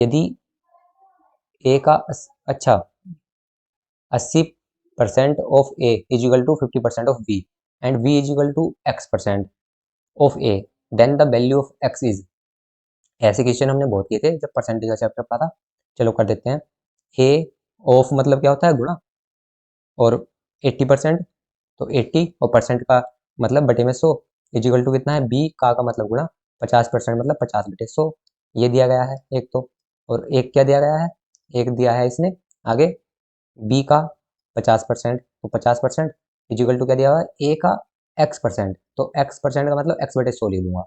यदि ए का अच्छा 80% of A is equal to 50% of B and B is equal to x% of A, then the value of x is. ऐसे question हमने बहुत किए थे जब परसेंटेज का चैप्टर पढ़ा था। चलो कर देते हैं। ए ऑफ मतलब क्या होता है, गुणा, और 80%, तो 80 और परसेंट का मतलब बटे में 100 इजिकल टू कितना है, बी का मतलब गुणा 50% मतलब 50/100। ये दिया गया है एक तो, और एक क्या दिया गया है, एक दिया है इसने आगे बी का 50%, तो 50% इजिकल टू क्या दिया हुआ है, ए का x%, तो x% का मतलब x/100 ले लूंगा।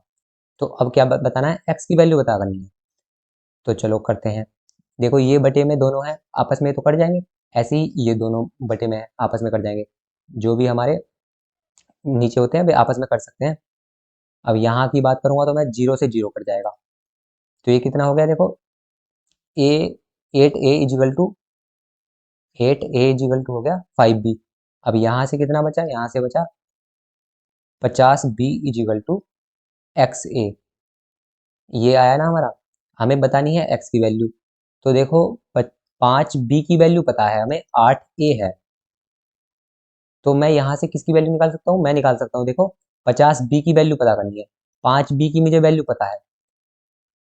तो अब क्या बताना है, x की वैल्यू बता करनी है। तो चलो करते हैं। देखो ये बटे में दोनों है, आपस में तो कट जाएंगे, ऐसे ही ये दोनों बटे में है, आपस में कट जाएंगे। जो भी हमारे नीचे होते हैं वे आपस में कट सकते हैं। अब यहाँ की बात करूंगा तो मैं 0 से 0 कट जाएगा। तो ये कितना हो गया, देखो A 8a is equal to 8a is equal to हो गया 5b। अब यहाँ से कितना बचा, यहाँ से बचा 50b इजिकल टू xa। ये आया ना हमारा, हमें बतानी है x की वैल्यू। तो देखो 5b की वैल्यू पता है हमें, 8a है, तो मैं यहाँ से किसकी वैल्यू निकाल सकता हूँ, मैं निकाल सकता हूँ। देखो 50b की वैल्यू पता करनी है, 5b की मुझे वैल्यू पता है,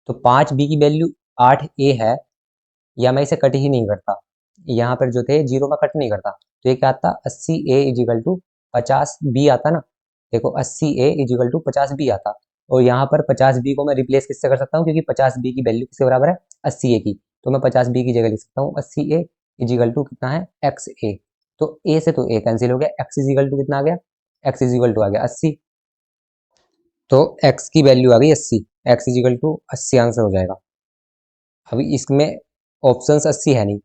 तो 5b की वैल्यू 8a है, या मैं इसे कट ही नहीं करता, यहाँ पर जो थे 0 में कट नहीं करता, तो ये क्या आता, 80a इजिकल टू 50b आता ना। देखो 80a इजिकल टू 50b आता, और यहाँ पर 50b को मैं रिप्लेस किससे कर सकता हूँ, क्योंकि 50b की वैल्यू किसके बराबर है, 80a की, तो मैं 50b की जगह लिख सकता हूँ 80a इजिकल टू कितना है, xa। तो a से तो a कैंसिल हो गया, x इजिकल टू कितना आ गया, x इजिकल टू आ गया 80। तो x की वैल्यू आ गई 80, x इजिकल टू 80 आंसर हो जाएगा। अभी इसमें ऑप्शंस 80 है नहीं।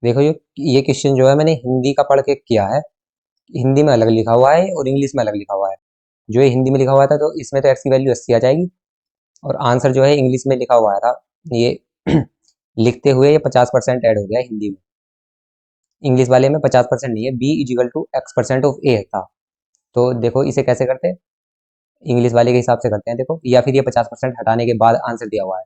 देखो ये क्वेश्चन जो है मैंने हिंदी का पढ़ के किया है, हिंदी में अलग लिखा हुआ है और इंग्लिश में अलग लिखा हुआ है। जो ये हिंदी में लिखा हुआ था तो इसमें तो x की वैल्यू 80 आ जाएगी, और आंसर जो है इंग्लिश में लिखा हुआ था ये लिखते हुए ये 50% ऐड हो गया हिंदी में, इंग्लिश वाले में 50% नहीं है, b is equal to x% of a था। तो देखो इसे कैसे करते हैं, इंग्लिश वाले के हिसाब से करते हैं देखो, या फिर ये 50% हटाने के बाद आंसर दिया हुआ है,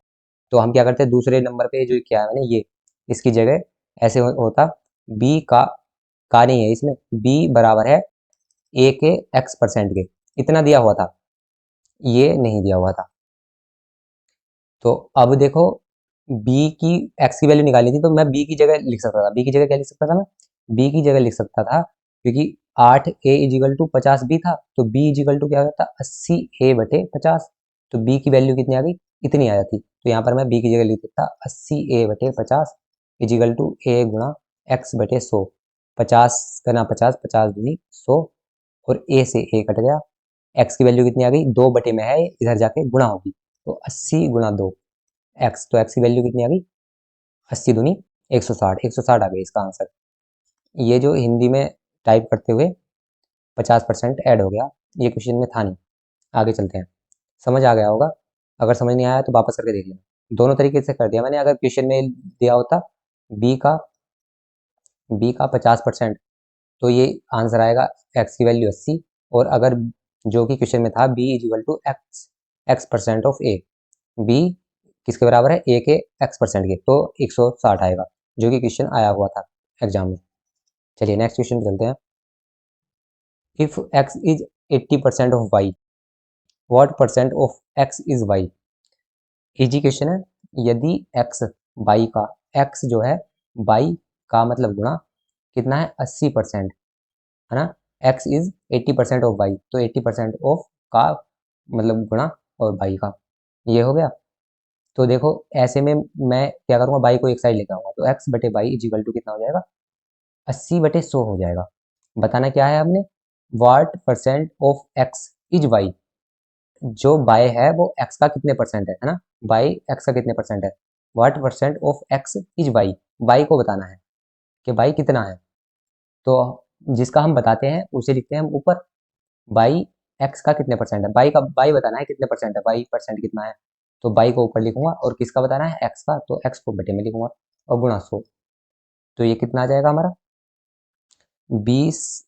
तो हम क्या करते हैं, दूसरे नंबर पे जो किया है मैंने ये, इसकी जगह ऐसे होता, b का नहीं है इसमें, b बराबर है a के x% के, इतना दिया हुआ था, ये नहीं दिया हुआ था। तो अब देखो b की x की वैल्यू निकालनी थी, तो मैं b की जगह लिख सकता था, b की जगह क्या लिख सकता था मैं, b की जगह लिख सकता था, क्योंकि 8a इजिकल टू 50b था, तो b इजिकल टू क्या होता, 80a/50। तो b की वैल्यू कितनी आ गई, इतनी आ जाती, तो यहाँ पर मैं b की जगह लिख सकता 80a/50 इजिकल टू a गुणा x/100। 50 करना 50, 50 दूनी 100, और a से a कट गया, x की वैल्यू कितनी आ गई, 2 में है, इधर जाके गुणा होगी, तो 80 गुणा 2 x, तो x की वैल्यू कितनी आ गई, 80 दूनी 160, 160 आ गई इसका आंसर। ये जो हिंदी में टाइप करते हुए 50% ऐड हो गया, ये क्वेश्चन में था नहीं। आगे चलते हैं, समझ आ गया होगा, अगर समझ नहीं आया तो वापस करके देख लेना। दोनों तरीके से कर दिया मैंने, अगर क्वेश्चन में दिया होता b का 50%, तो ये आंसर आएगा x की वैल्यू 80, और अगर जो कि क्वेश्चन में था b is equal to x% of a, b किसके बराबर है, a के x% के, तो 160 आएगा, जो कि क्वेश्चन आया हुआ था एग्जाम में। चलिए नेक्स्ट क्वेश्चन पे चलते हैं। If x is 80% of y, what percent of x is y। Easy question है। यदि x y का, x जो है y का मतलब गुणा कितना है, 80%, है ना, x इज 80% ऑफ y, तो 80% ऑफ का मतलब गुणा और y का, ये हो गया। तो देखो ऐसे में मैं क्या करूँगा, y को एक साइड लेके आऊँगा, तो x/y इजिकल टू कितना हो जाएगा, 80/100 हो जाएगा। बताना क्या है हमने, what percent of x is y, जो y है वो x का कितने परसेंट है ना, y x का कितने परसेंट है, what percent of x is y को बताना है कि y कितना है। तो जिसका हम बताते हैं उसे लिखते हैं हम ऊपर, y x का कितने परसेंट है, y बताना है कितने परसेंट है, y परसेंट कितना है, तो y को ऊपर लिखूंगा, और किसका बताना है, x का, तो x को बटे में लिखूंगा और गुणा 100। तो ये कितना आ जाएगा हमारा, 20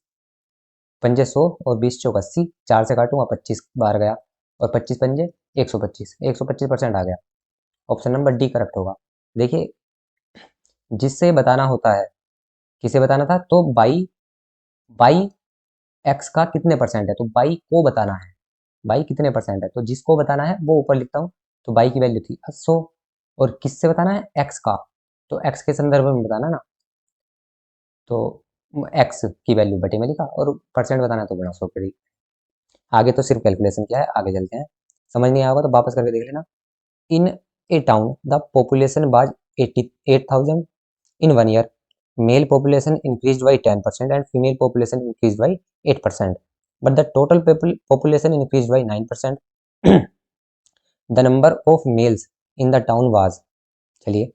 पंजे 100 और 20 चौक 80, 4 से काटूंगा 25 बार गया, और 25 पंजे 125, 125% आ गया। ऑप्शन नंबर डी करेक्ट होगा। देखिए, जिससे बताना होता है, किसे बताना था, तो बाई एक्स का कितने परसेंट है, तो बाई को बताना है, बाई कितने परसेंट है, तो जिसको बताना है वो ऊपर लिखता हूँ। तो बाई की वैल्यू थी 800, और किससे बताना है, एक्स का, तो एक्स के संदर्भ में बताना ना, तो एक्स की वैल्यू बटे में लिखा, और परसेंट बताना है तो बड़ा 100 करी। आगे तो सिर्फ कैलकुलेशन किया है, आगे चलते हैं। समझ नहीं आएगा तो वापस करके देख लेना। In a town the population was 88,000 in 1 year. Male population increased by 10% and female population increased by 8%, but the total population increased by 9%. The number of males in the town was, चलिए,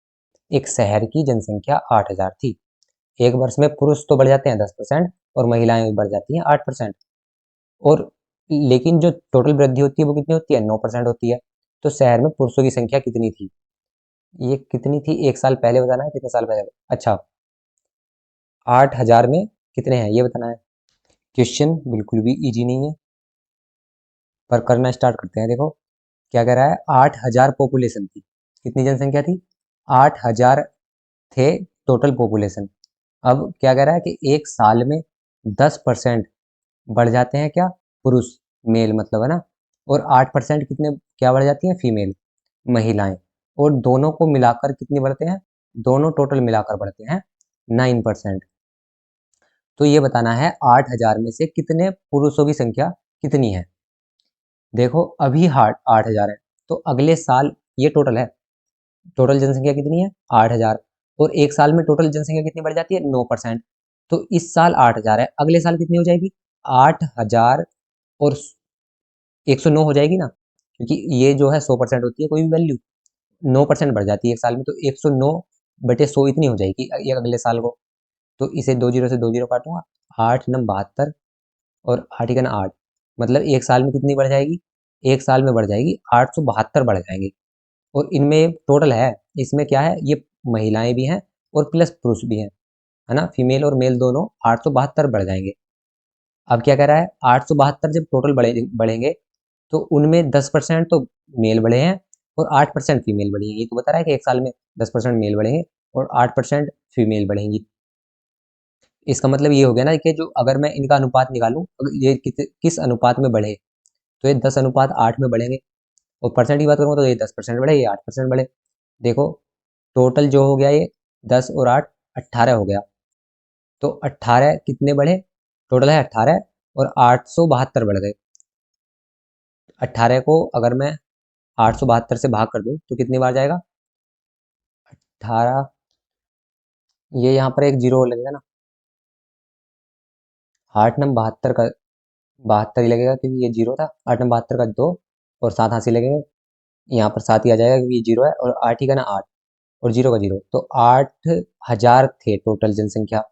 एक शहर की जनसंख्या 8,000 थी। एक वर्ष में पुरुष तो बढ़ जाते हैं 10% और महिलाएं भी बढ़ जाती हैं 8%, और लेकिन जो टोटल वृद्धि होती है वो कितनी होती है, 9% होती है। तो शहर में पुरुषों की संख्या कितनी थी, ये कितनी थी, एक साल पहले बताना है, कितने साल पहले, अच्छा 8,000 में कितने हैं ये बताना है। क्वेश्चन बिल्कुल भी इजी नहीं है, पर करना स्टार्ट करते हैं। देखो क्या कह रहा है, 8,000 पॉपुलेशन थी, कितनी जनसंख्या थी, 8,000 थे टोटल पॉपुलेशन। अब क्या कह रहा है कि एक साल में 10% बढ़ जाते हैं क्या, पुरुष, मेल मतलब है ना, और 8% कितने क्या बढ़ जाती हैं, फीमेल, महिलाएं, और दोनों को मिलाकर कितनी बढ़ते हैं, दोनों टोटल मिलाकर बढ़ते हैं 9%। तो ये बताना है 8,000 में से कितने पुरुषों की संख्या कितनी है। देखो अभी 8,000 है, तो अगले साल, ये टोटल है, टोटल जनसंख्या कितनी है 8,000, और एक साल में टोटल जनसंख्या कितनी बढ़ जाती है, 9%। तो इस साल 8,000 है, अगले साल कितनी हो जाएगी, 8,000 और 109 हो जाएगी ना, क्योंकि ये जो है 100% होती है कोई भी वैल्यू, 9% बढ़ जाती है एक साल में, तो 109 बटे 100 इतनी हो जाएगी ये अगले साल को। तो इसे 2 जीरो से 2 जीरो काटूंगा, 8 नम 72, और 8 का ना 8, मतलब एक साल में कितनी बढ़ जाएगी, एक साल में बढ़ जाएगी 872 बढ़ जाएंगे। और इनमें टोटल है, इसमें क्या है, ये महिलाएं भी हैं और प्लस पुरुष भी हैं, है ना, फीमेल और मेल दोनों 872 बढ़ जाएंगे। अब क्या कह रहा है, 872 जब टोटल बढ़ेंगे तो उनमें 10% तो मेल बढ़े हैं और 8% फीमेल बढ़ी है। ये तो बता रहा है कि एक साल में 10% मेल बढ़ेंगे और 8% फीमेल बढ़ेंगी। इसका मतलब ये हो गया ना कि जो अगर मैं इनका अनुपात निकालूं, ये किस अनुपात में बढ़े, तो ये 10:8 में बढ़ेंगे, और परसेंट की बात करूँगा तो ये 10% बढ़े, ये 8% बढ़े। देखो टोटल जो हो गया ये 10 और 8 18 हो गया, तो 18 कितने बढ़े, टोटल है 18 और 872 बढ़ गए। 18 को अगर मैं 872 से भाग कर दूं तो कितनी बार जाएगा, 18, ये यहाँ पर एक जीरो लगेगा ना, 8 नम 72 का 72 ही लगेगा क्योंकि ये जीरो था, 8 नम 72 का 2 और 7 हासिल लगेंगे, यहाँ पर 7 ही आ जाएगा क्योंकि ये जीरो है, और 8 ही का ना 8, और जीरो का जीरो, तो 8,000 थे टोटल जनसंख्या,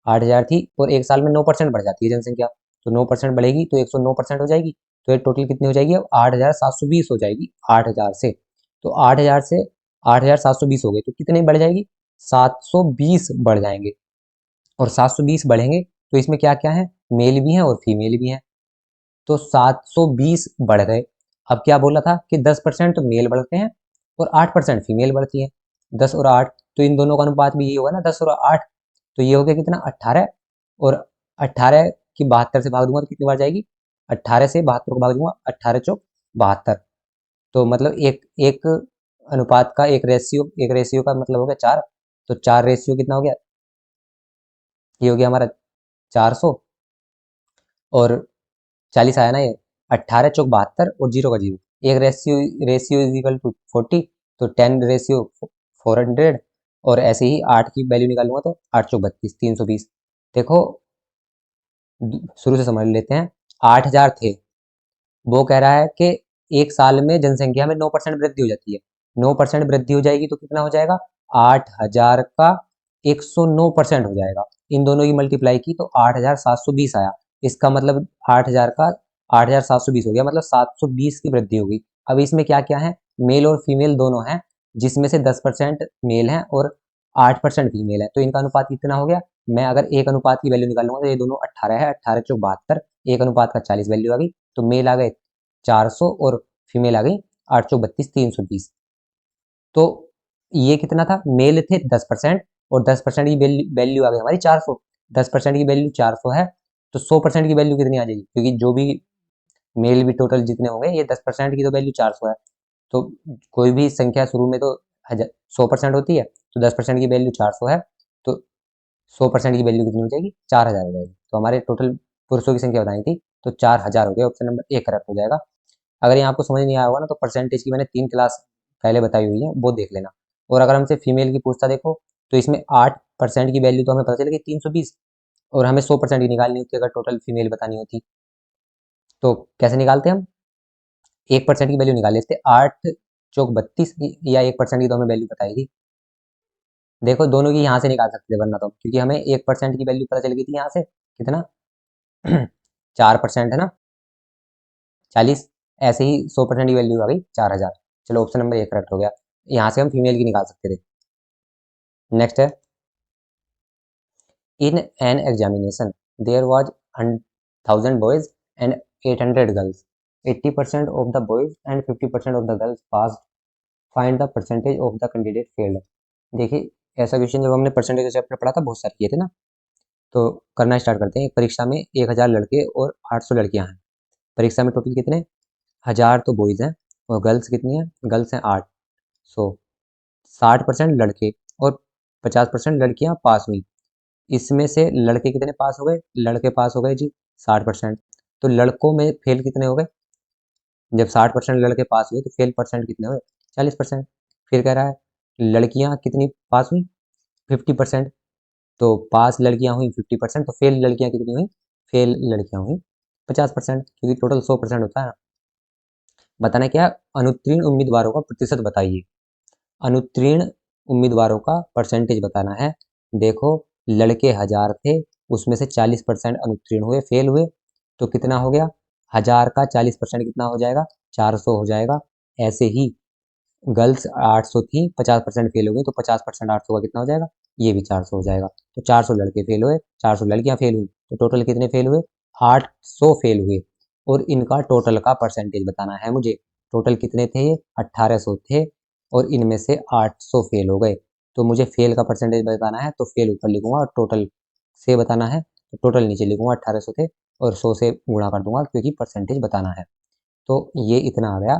8,000 थी, और एक साल में 9% बढ़ जाती है जनसंख्या, तो 9% बढ़ेगी तो 109% हो जाएगी, तो ये टोटल कितनी हो जाएगी, अब 8,720 हो जाएगी 8,000 से। तो 8,000 से 8,720 हो गई, तो कितनी बढ़ जाएगी, 720 बढ़ जाएंगे, और 720 बढ़ेंगे तो इसमें क्या क्या है, मेल भी है और फीमेल भी है, तो 720 बढ़ गए। अब क्या बोला था कि 10% तो मेल बढ़ते हैं और 8% फीमेल बढ़ती है, 10 और 8, तो इन दोनों का अनुपात भी ये होगा ना, 10 और 8, तो ये हो गया कितना 18, और 18 की 72 से भाग दूंगा तो कितनी बार जाएगी, 18 से 72 को भाग दूंगा, 18 चौक 72, तो मतलब एक एक अनुपात का एक रेशियो का मतलब हो गया 4, तो 4 रेशियो कितना हो गया, ये हो गया हमारा 400, और 40 आया ना ये, 18 चौक 72 और जीरो का जीरो, एक रेशियो इज इक्वल टू 40, तो 10 रेशियो 400, और ऐसे ही 8 की वैल्यू निकालूंगा तो 8 चौक 32, 320। देखो शुरू से समझ लेते हैं, 8,000 थे, वो कह रहा है कि एक साल में जनसंख्या में 9% वृद्धि हो जाती है, 9% वृद्धि हो जाएगी तो कितना हो जाएगा, 8,000 का 109% हो जाएगा, इन दोनों की मल्टीप्लाई की तो 8,720 आया, इसका मतलब 8,000 का 8,720 हो गया, मतलब 720 की वृद्धि होगी। अब इसमें क्या क्या है, मेल और फीमेल दोनों हैं, जिसमें से 10% मेल है और 8% फीमेल है, तो इनका अनुपात कितना हो गया, मैं अगर एक अनुपात की वैल्यू निकालूंगा तो ये दोनों 18 है, 18 चौक 72, एक अनुपात का 40 वैल्यू आ गई, तो मेल आ गए 400 और फीमेल आ गई 8 चौक 32, 320। तो ये कितना था, मेल थे 10% और 10% की वैल्यू आ गई हमारी 400। 10% की वैल्यू 400 है, तो 100% की वैल्यू कितनी आ जाएगी, क्योंकि जो भी मेल भी टोटल जितने होंगे, ये 10% की तो वैल्यू 400 है। तो कोई भी संख्या शुरू में तो 100% होती है, तो 10% की वैल्यू 400 है, तो 100% की वैल्यू कितनी हो जाएगी, 4000 हो जाएगी। तो हमारे टोटल पुरुषों की संख्या बताई थी, तो 4000 हो गया, ऑप्शन नंबर ए करेक्ट हो जाएगा। अगर ये आपको समझ नहीं आया होगा ना, तो परसेंटेज की मैंने 3 क्लास पहले बताई हुई है, वो देख लेना। और अगर हमसे फीमेल की पूछता देखो, तो इसमें 8% की वैल्यू तो हमें पता चलेगी 320, और हमें 100% की निकालनी होती है अगर टोटल फीमेल बतानी होती। तो कैसे निकालते हैं हम, 1% की वैल्यू निकाल लेते, 8 चौक 32, या 1% की तो हमें वैल्यू बताई थी। देखो दोनों की यहाँ से निकाल सकते थे वरना तो, क्योंकि हमें 1% की वैल्यू पता चल गई थी यहाँ से, कितना 4% है ना, 40। ऐसे ही 100% की वैल्यू आ गई 4000। चलो ऑप्शन नंबर 1 करेक्ट हो गया। यहाँ से हम फीमेल की निकाल सकते थे। नेक्स्ट है, in an examination there was 1000 boys and 800 girls. 80% of the boys and 50% of the girls passed. Find the percentage of the candidate failed. देखिए, ऐसा क्वेश्चन जब हमने परसेंटेज चैप्टर पढ़ा था, बहुत सारे किए थे ना, तो करना स्टार्ट करते हैं। एक परीक्षा में 1000 लड़के और 800 लड़कियां हैं। परीक्षा में टोटल कितने, 1000 तो बॉयज़ हैं, और गर्ल्स कितनी हैं, गर्ल्स हैं 800। 60% लड़के और 50% लड़कियां पास हुई। इसमें से लड़के कितने पास हो गए, लड़के पास हो गए जी 60%। तो लड़कों में फेल कितने हो गए, जब 60% लड़के पास हुए तो फेल परसेंट कितने हुए, 40%। फिर कह रहा है लड़कियां कितनी पास हुई, 50%। तो पास लड़कियां हुई 50%, तो फेल लड़कियां कितनी हुई, फेल लड़कियां हुई 50%, क्योंकि टोटल 100% होता है। बताना क्या है, अनुत्तीर्ण उम्मीदवारों का प्रतिशत बताइए। अनुत्तीर्ण उम्मीदवारों का परसेंटेज बताना है। देखो, लड़के 1000 थे, उसमें से 40% अनुत्तीर्ण हुए, फेल हुए, तो कितना हो गया, 1000 का 40% कितना हो जाएगा, 400 हो जाएगा। ऐसे ही गर्ल्स 800 थी, 50% फेल हो गई, तो 50% 800 का कितना हो जाएगा, ये भी 400 हो जाएगा। तो 400 लड़के फेल हुए, 400 लड़कियां फेल हुई, तो टोटल कितने फेल हुए, 800 फेल हुए। और इनका टोटल का परसेंटेज बताना है मुझे। टोटल कितने थे ये, 1800 थे, और इनमें से 800 फेल हो गए। तो मुझे फेल का परसेंटेज बताना है, तो फेल ऊपर लिखूंगा, और टोटल से बताना है तो टोटल नीचे लिखूंगा। 1800 थे और 100 से गुणा कर दूंगा, क्योंकि परसेंटेज बताना है। तो ये इतना आ गया।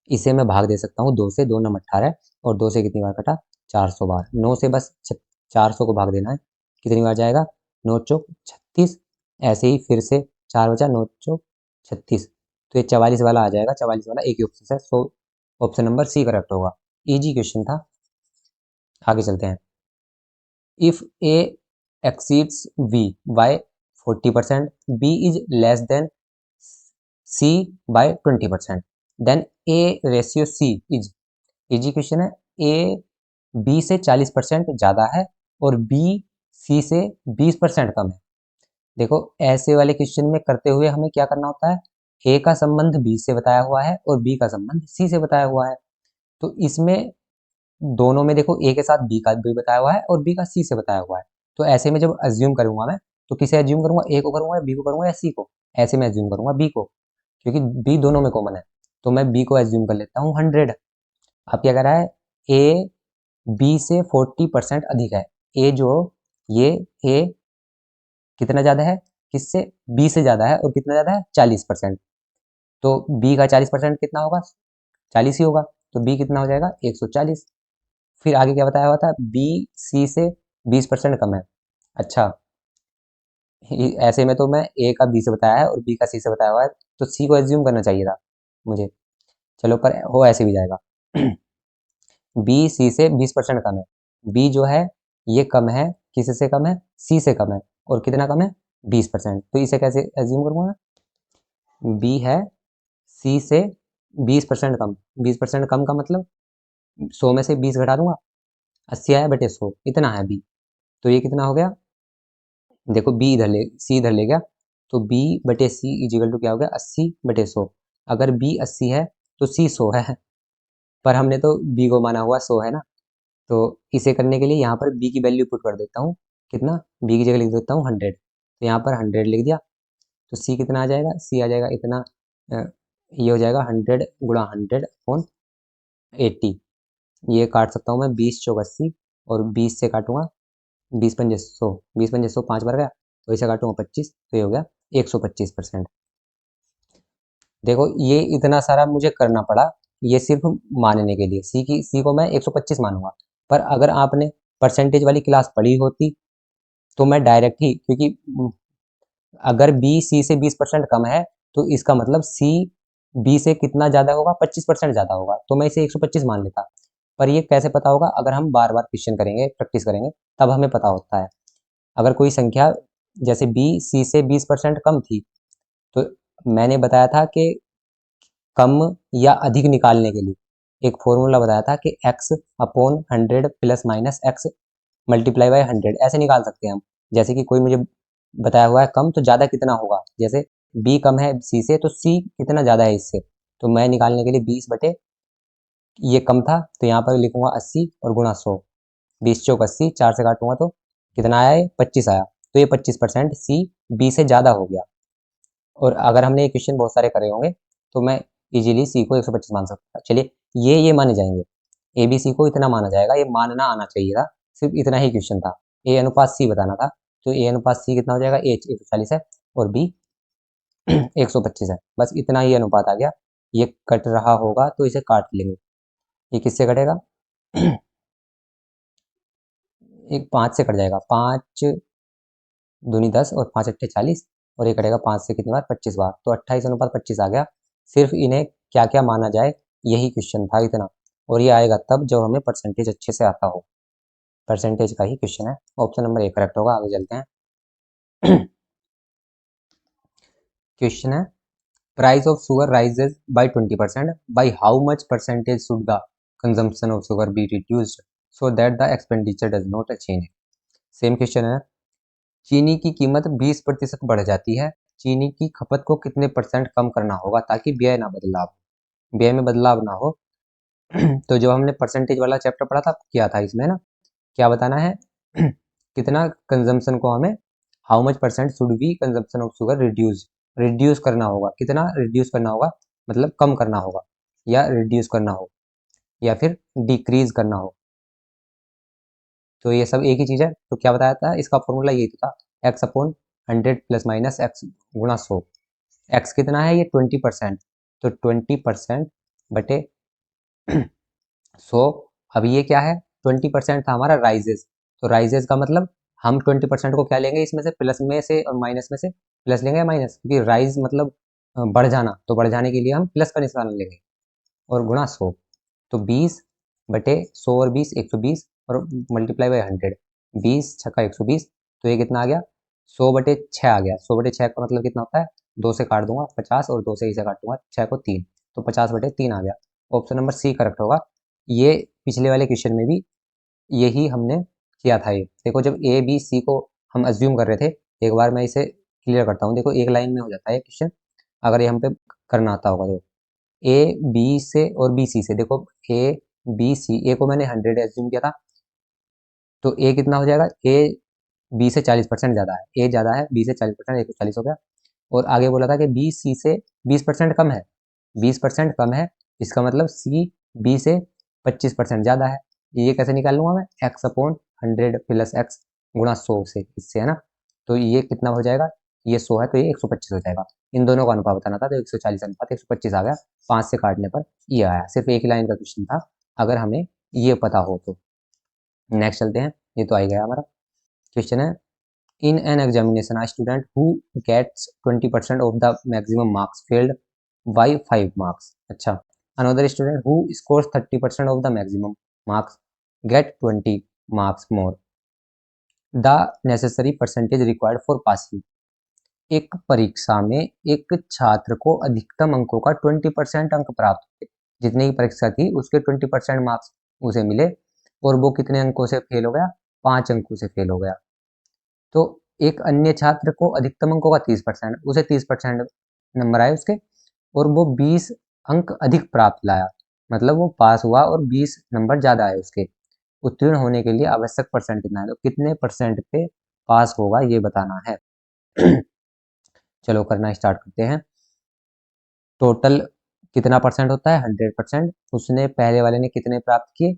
इसे मैं भाग दे सकता हूँ 2 से, 2 नम 18, और 2 से कितनी बार कटा, 400 बार। 9 से बस 400 को भाग देना है, कितनी बार जाएगा, 9 चौक 36। ऐसे ही फिर से 4 बचा, 9 चौक 36, तो ये 44 वाला आ जाएगा। 44 वाला एक ही ऑप्शन है, so option number C correct होगा। इजी क्वेश्चन था। आगे चलते हैं। If A exceeds B by 40%, B is less than C by 20%, then A ratio C is. Easy question है। ए बी से 40% ज़्यादा है, और बी सी से 20% कम है। देखो, ऐसे वाले क्वेश्चन में करते हुए हमें क्या करना होता है, ए का संबंध बी से बताया हुआ है और बी का संबंध सी से बताया हुआ है। तो इसमें दोनों में देखो, ए के साथ बी का भी बताया हुआ है और बी का सी से बताया हुआ है। तो ऐसे में जब अज्यूम करूंगा मैं, तो किसे अज्यूम करूंगा, ए को करूंगा, बी को करूंगा, या सी को। ऐसे में अज्यूम करूंगा बी को, क्योंकि बी दोनों में कॉमन है। तो मैं बी को अज्यूम कर लेता हूँ 100। अब क्या कर रहा है, ए बी से 40% अधिक है। ए जो, ये ए कितना ज़्यादा है, किससे, बी से ज़्यादा है, और कितना ज़्यादा है, 40%। तो बी का 40% कितना होगा, 40 ही होगा। तो बी कितना हो जाएगा, 140। फिर आगे क्या बताया हुआ था, बी सी से 20% कम है। अच्छा, ऐसे में तो मैं ए का बी से बताया है और बी का सी से बताया हुआ है, तो सी को एज्यूम करना चाहिए था मुझे। चलो, पर हो ऐसे भी जाएगा। बी सी से 20% कम है। बी जो है ये कम है, किससे कम है, सी से कम है, और कितना कम है, 20%। तो इसे कैसे एज्यूम करूँगा मैं, बी है सी से 20% कम। 20% कम का मतलब 100 में से 20 घटा दूंगा, 80 आया बटे 100, इतना है बी। तो ये कितना हो गया, देखो बी इधर ले, सी इधर ले गया, तो बी बटे सी इजिकल टू क्या हो गया, 80/100। अगर बी 80 है तो सी 100 है, पर हमने तो बी को माना हुआ 100 है ना। तो इसे करने के लिए यहाँ पर बी की वैल्यू पुट कर देता हूँ, कितना, बी की जगह लिख देता हूँ 100। तो यहाँ पर 100 लिख दिया, तो सी कितना आ जाएगा, सी आ जाएगा इतना, ये हो जाएगा 100 गुणा 100 अपॉन 80। ये काट सकता हूँ मैं 20 चौक 80 और 20 से काटूंगा 20 पंजे 100, 20 पंजे 100 5 बार गया, तो इसे काटूंगा 25, तो ये हो गया 125%। देखो ये इतना सारा मुझे करना पड़ा, ये सिर्फ मानने के लिए सी को मैं 125 मानूंगा। पर अगर आपने परसेंटेज वाली क्लास पढ़ी होती तो मैं डायरेक्ट ही, क्योंकि अगर बी सी से 20% कम है तो इसका मतलब सी बी से कितना ज़्यादा होगा, 25% ज़्यादा होगा, तो मैं इसे 125 मान लेता। पर ये कैसे पता होगा, अगर हम बार बार क्वेश्चन करेंगे, प्रैक्टिस करेंगे, तब हमें पता होता है। अगर कोई संख्या जैसे बी सी से 20% कम थी, तो मैंने बताया था कि कम या अधिक निकालने के लिए एक फॉर्मूला बताया था कि x upon 100 plus minus x multiply by 100 ऐसे निकाल सकते हैं हम। जैसे कि कोई मुझे बताया हुआ है कम, तो ज़्यादा कितना होगा, जैसे b कम है c से, तो c कितना ज़्यादा है इससे, तो मैं निकालने के लिए 20 बटे, ये कम था तो यहाँ पर लिखूंगा 80 और गुणा 100, 20 चौक 80, 4 से काटूंगा तो कितना आया, ये 25 आया, तो ये 25% सी बी से ज़्यादा हो गया। और अगर हमने ये क्वेश्चन बहुत सारे करे होंगे तो मैं इजीली सी को 125 मान सकता। चलिए ये माने जाएंगे, ए बी सी को इतना माना जाएगा, ये मानना आना चाहिए था, सिर्फ इतना ही क्वेश्चन था। ए अनुपात सी बताना था, तो ए अनुपात सी कितना हो जाएगा, ए 140 है और बी 125 है, बस इतना ही अनुपात आ गया। ये कट रहा होगा तो इसे काट लेंगे, ये किससे कटेगा एक 5 से कट जाएगा, 5 दूनी 10 और 5 अट्ठे 40, और ये कटेगा 5 से कितनी बार, 25 बार, तो 28 अनुपात 25 आ गया। सिर्फ इन्हें क्या क्या माना जाए, यही क्वेश्चन था इतना, और ये आएगा तब जब हमें परसेंटेज अच्छे से आता हो। परसेंटेज का ही क्वेश्चन है, ऑप्शन नंबर ए करेक्ट होगा। आगे चलते हैं। क्वेश्चन है, price of sugar rises by 20%, by how much percentage should the consumption of sugar be reduced so that the expenditure does not change. Same question है, चीनी की कीमत 20% बढ़ जाती है, चीनी की खपत को कितने परसेंट कम करना होगा ताकि व्यय में बदलाव ना हो। तो जो हमने परसेंटेज वाला चैप्टर पढ़ा था, क्या था इसमें ना, क्या बताना है, कितना कंजम्पशन को हमें, how much percent should be consumption of sugar reduce करना होगा, कितना रिड्यूस करना होगा, मतलब कम करना होगा, या रिड्यूस करना हो, या फिर डिक्रीज करना हो। तो ये सब एक ही चीज़ है, तो क्या बताया था, इसका फॉर्मूला यही तो था, x upon 100 plus minus x गुणा 100। एक्स कितना है, ये 20%, तो 20% बटे 100। अब ये क्या है, 20% था हमारा राइजेस, तो राइजेस का मतलब हम 20% को क्या लेंगे, इसमें से प्लस में से और माइनस में से प्लस लेंगे या माइनस, क्योंकि राइज मतलब बढ़ जाना, तो बढ़ जाने के लिए हम प्लस का निशान लेंगे, और गुणा 100, तो 20 बटे 100 और 20 120, और मल्टीप्लाई बाई 100, 20 छक्का 120, तो ये कितना आ गया, 100 बटे 6 आ गया। 100 बटे 6 का मतलब कितना होता है, 2 से काट दूंगा 50 और 2 से इसे काटूंगा 6 को 3, तो 50 बटे 3 आ गया। ऑप्शन नंबर सी करेक्ट होगा। ये पिछले वाले क्वेश्चन में भी यही हमने किया था। ये देखो, जब ए बी सी को हम अज्यूम कर रहे थे, एक बार मैं इसे क्लियर करता हूँ। देखो एक लाइन में हो जाता है क्वेश्चन, अगर ये हम पे करना आता होगा तो ए बी से और बी सी से, देखो ए बी सी, ए को मैंने 100 एज्यूम किया था, तो ए कितना हो जाएगा, ए बी से 40% ज़्यादा है, ए ज़्यादा है बी से 40%, 140 हो गया। और आगे बोला था कि बी सी से 20% कम है, 20% कम है, इसका मतलब सी बी से 25% ज़्यादा है। ये कैसे निकाल लूँगा मैं, एक्स अपॉन 100 प्लस एक्स गुणा 100 से, इससे है ना, तो ये कितना हो जाएगा, ये 100 है तो ये 125 हो जाएगा। इन दोनों का अनुपात बताना था, तो 140 अनुपात 125 आ गया, 5 से काटने पर ये आया। सिर्फ एक ही लाइन का क्वेश्चन था, अगर हमें ये पता हो तो। नेक्स्ट चलते हैं, ये तो आ ही गया हमारा। क्वेश्चन है, in an examination a student who gets 20% of the maximum marks failed by 5 marks, अच्छा, another student who scores 30% of the maximum marks get 20 marks more, the necessary percentage required for passing। एक परीक्षा में एक छात्र को अधिकतम अंकों का 20% अंक प्राप्त हुए, जितने की परीक्षा थी उसके 20% मार्क्स उसे मिले, और वो कितने अंकों से फेल हो गया, 5 अंकों से फेल हो गया। तो एक अन्य छात्र को अधिकतम अंकों का 30%, उसे 30% नंबर आए उसके, और वो 20 अंक अधिक प्राप्त लाया, मतलब वो पास हुआ और 20 नंबर ज़्यादा आए उसके। उत्तीर्ण होने के लिए आवश्यक परसेंट कितना है, तो कितने परसेंट पे पास होगा ये बताना है। चलो करना स्टार्ट करते हैं। टोटल कितना परसेंट होता है, 100%, उसने पहले वाले ने कितने प्राप्त किए,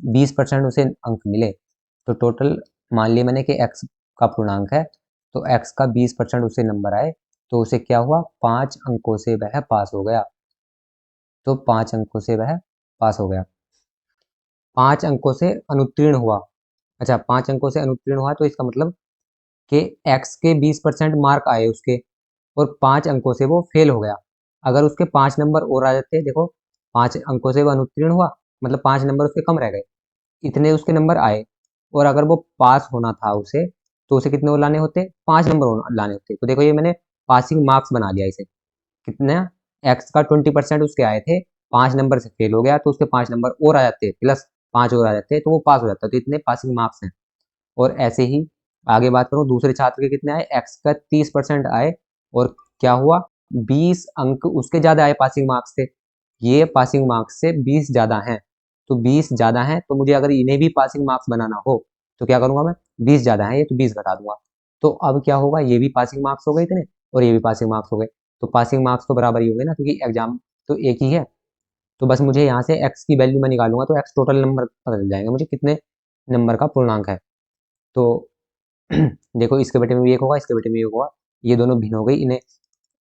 20% उसे अंक मिले, तो टोटल मान लिया मैंने कि x का पूर्णांक है, तो x का 20% उसे नंबर आए, तो उसे क्या हुआ, 5 अंकों से वह पास हो गया। तो 5 अंकों से वह पास हो गया। 5 अंकों से अनुत्तीर्ण हुआ। अच्छा, 5 अंकों से अनुत्तीर्ण हुआ, तो इसका मतलब कि x के 20% मार्क आए उसके, और 5 अंकों से वो फेल हो गया। अगर उसके 5 नंबर और आ जाते, देखो 5 अंकों से वो अनुत्तीर्ण हुआ, मतलब 5 नंबर उसके कम रह गए, इतने उसके नंबर आए, और अगर वो पास होना था उसे, तो उसे कितने और लाने होते, 5 नंबर और लाने होते। तो देखो ये मैंने पासिंग मार्क्स बना लिया इसे। कितना, एक्स का 20% उसके आए थे, 5 नंबर से फेल हो गया, तो उसके 5 नंबर और आ जाते, प्लस 5 और आ जाते, तो वो पास हो जाता। तो इतने पासिंग मार्क्स हैं। और ऐसे ही आगे बात करूँ, दूसरे छात्र के कितने आए, एक्स का 30% आए, और क्या हुआ, 20 अंक उसके ज़्यादा आए पासिंग मार्क्स से। ये पासिंग मार्क्स से 20 ज़्यादा हैं, तो 20 ज़्यादा हैं, तो मुझे अगर इन्हें भी पासिंग मार्क्स बनाना हो, तो क्या करूँगा मैं, 20 ज़्यादा है ये, तो 20 घटा दूंगा। तो अब क्या होगा, ये भी पासिंग मार्क्स हो गए इतने, और ये भी पासिंग मार्क्स हो गए। तो पासिंग मार्क्स तो बराबर ही होंगे ना, क्योंकि एग्जाम तो एक ही है। तो बस मुझे यहाँ से एक्स की वैल्यू मैं निकालूंगा, तो एक्स टोटल नंबर पता चल जाएगा मुझे कितने नंबर का पूर्णांक है। तो देखो इसके बेटे में भी एक होगा, इसके बेटे में भी एक होगा, ये दोनों भिन्न हो गई, इन्हें